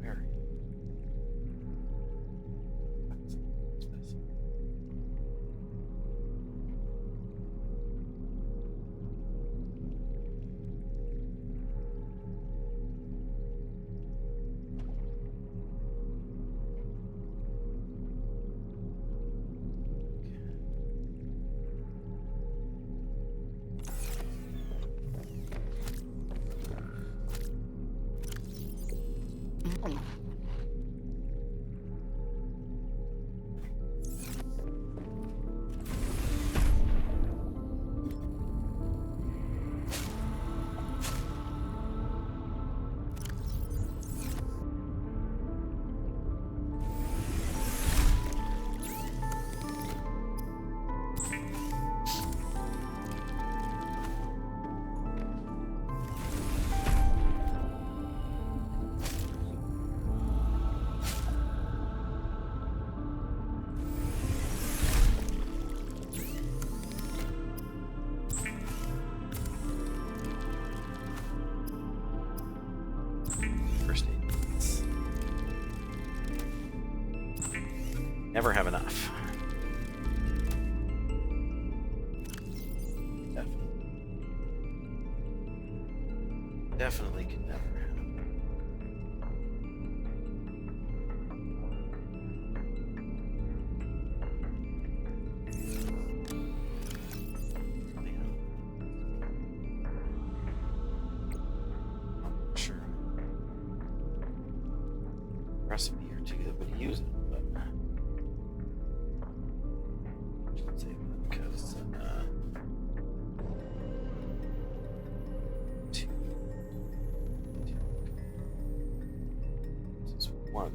Where? That's this. First aid kits. Never have enough. Definitely can never have. Sure. Recipe or two that would use it, but should save that because two. This is one.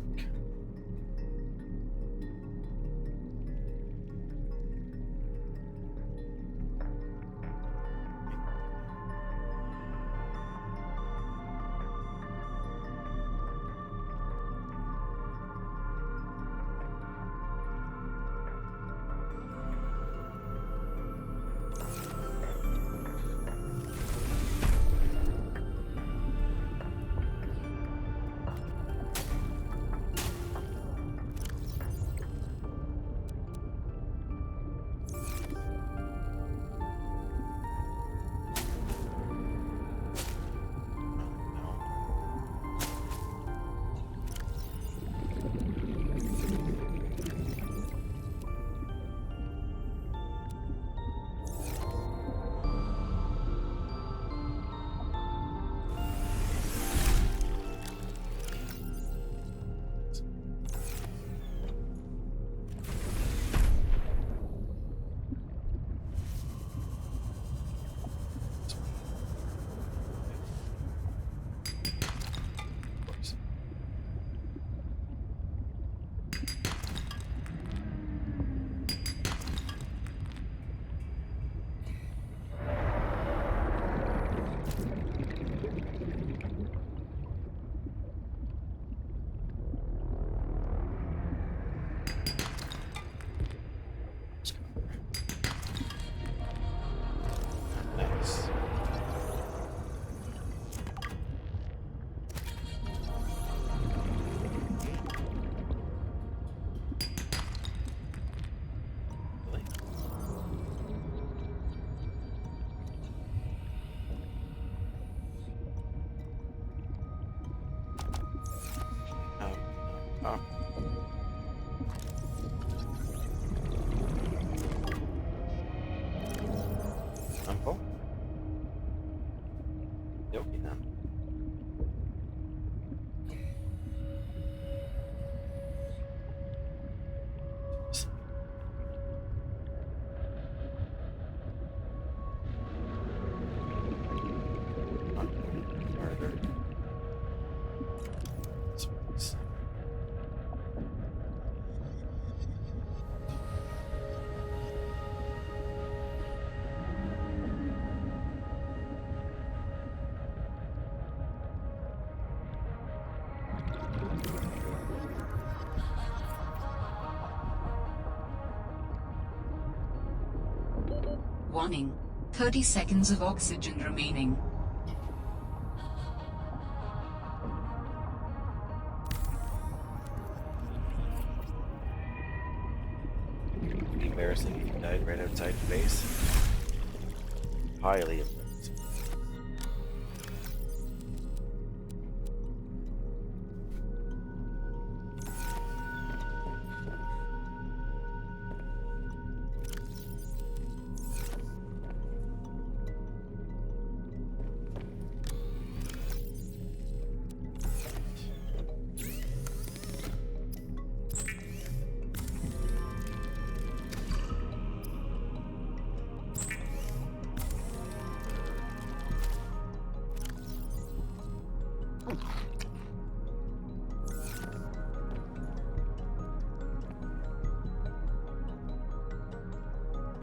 Warning. 30 seconds of oxygen remaining. Embarrassing if you died right outside base. Highly embarrassing.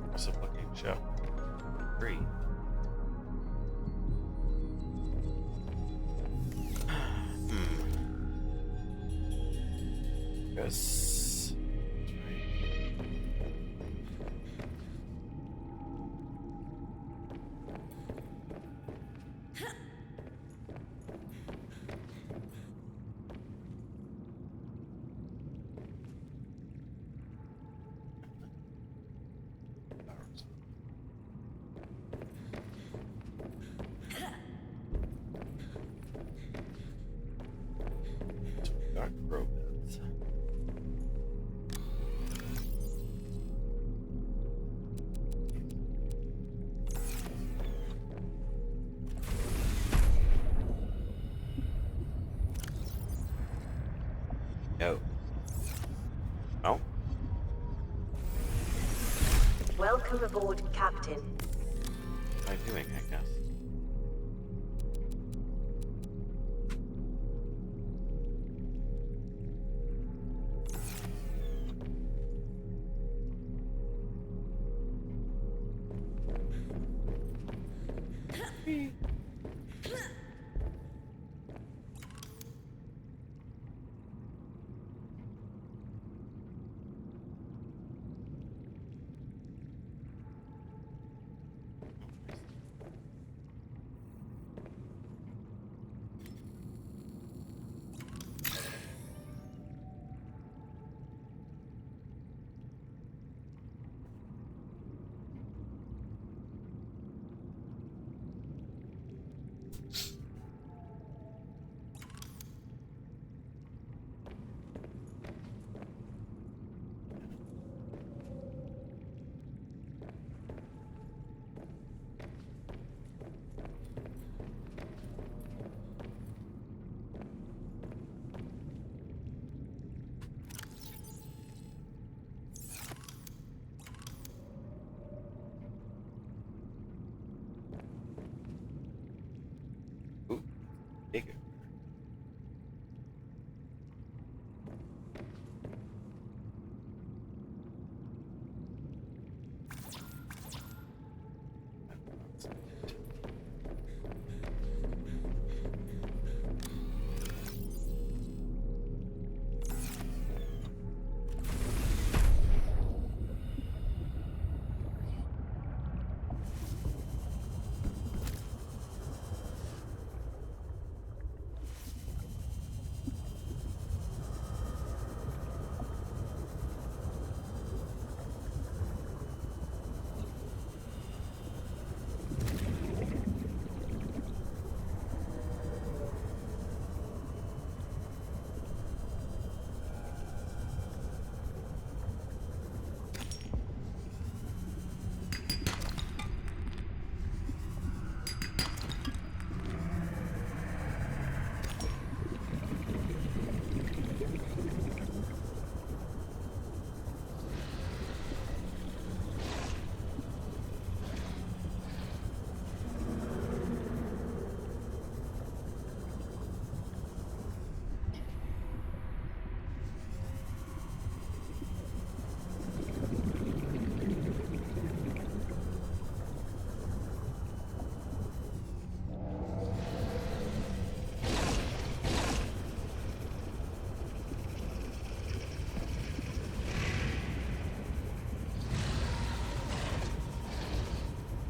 Impressive looking ship. Free. Yes. Got robots. No. Oh, Welcome aboard, Captain. what am I doing, I guess?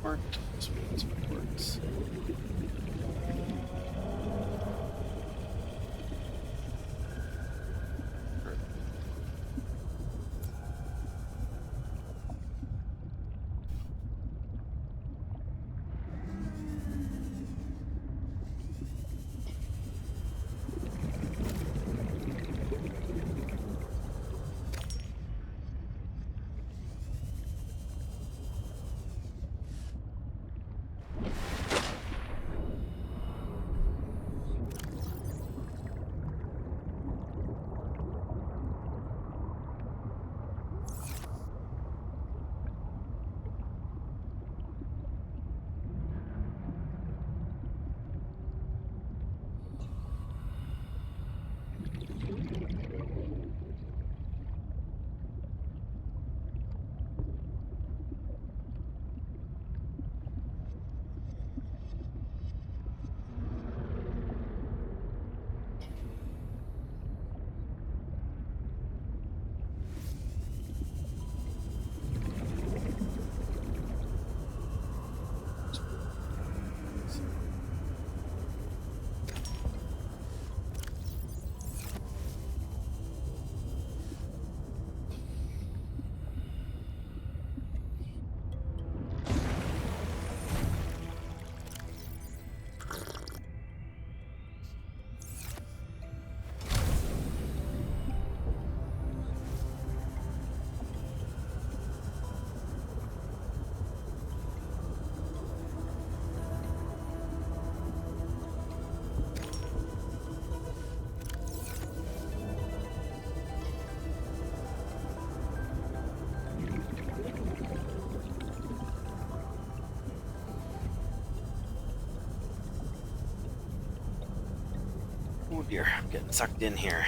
Port. This means ports. Oh dear, I'm getting sucked in here.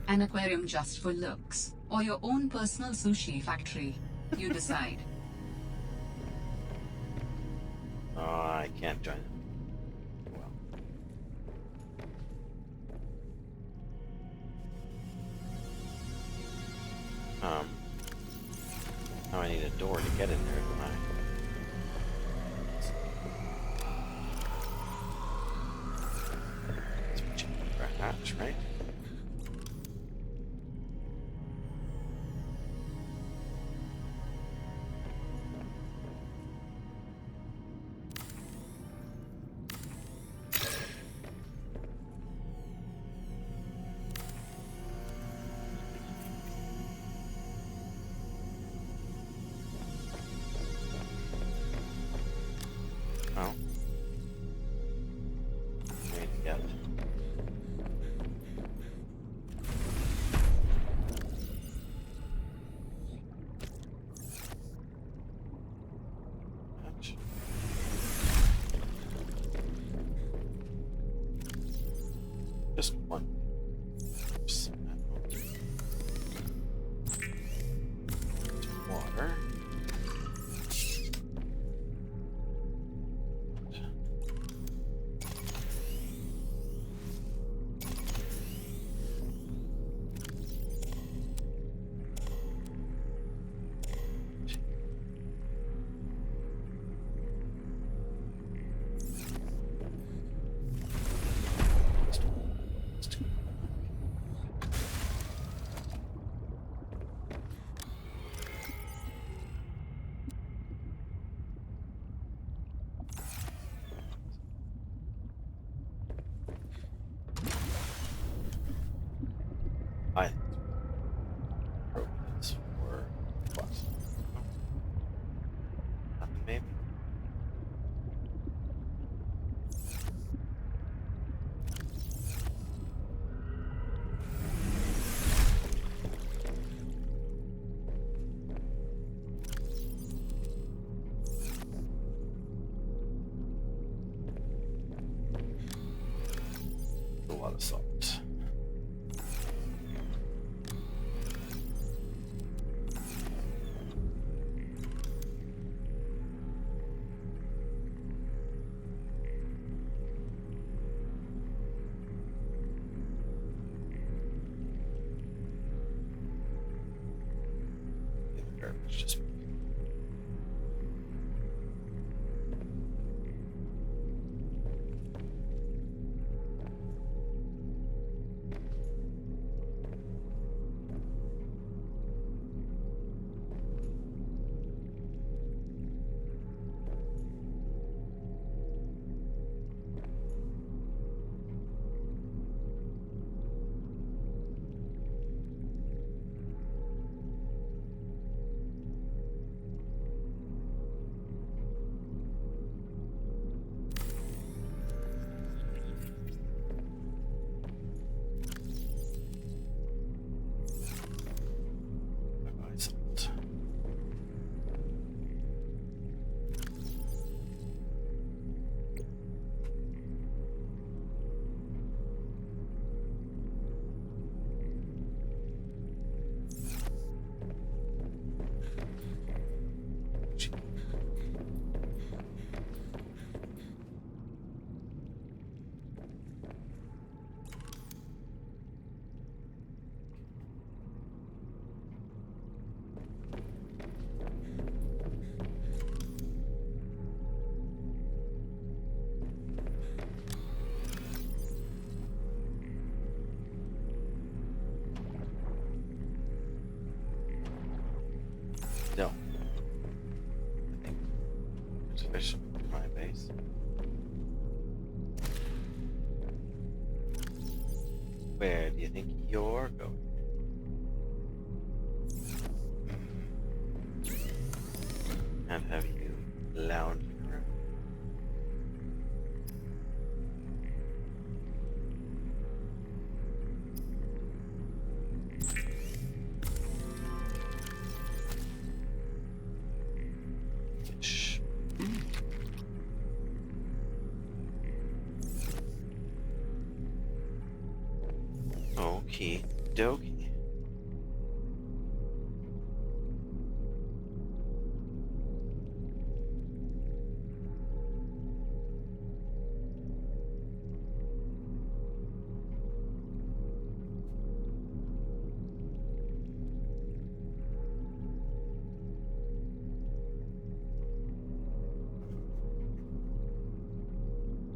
An aquarium just for looks, or your own personal sushi factory. You decide. Oh, I can't join them. Well. Now I need a door to get in there, don't I? Switch for a hatch, right? Oh. Way to get. Hatch. Just one. Oops. Water. lot of salt. The garbage just. Salt. No. I think there's fish in my base. Where do you think you're going? And have you lounging around? Fish. Okie dokie.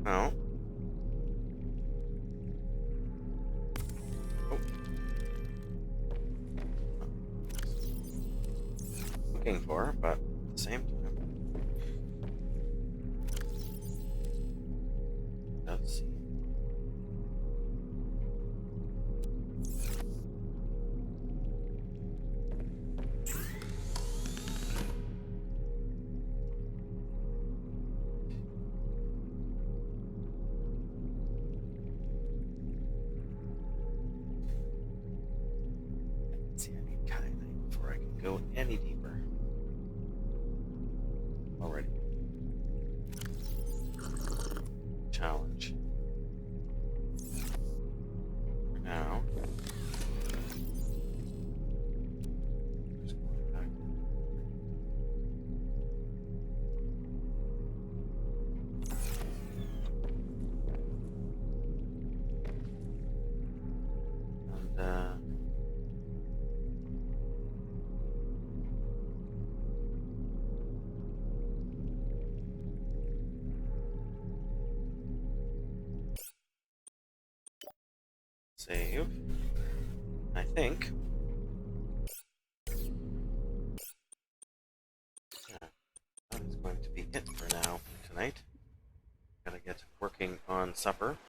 Oh. Oh. Looking for, but at the same time, does seem. See, I need kayaking before I can go any deeper. Already. Challenge. For now. Just going back. And save. I think. Yeah, that is going to be it for now tonight. Gotta get working on supper.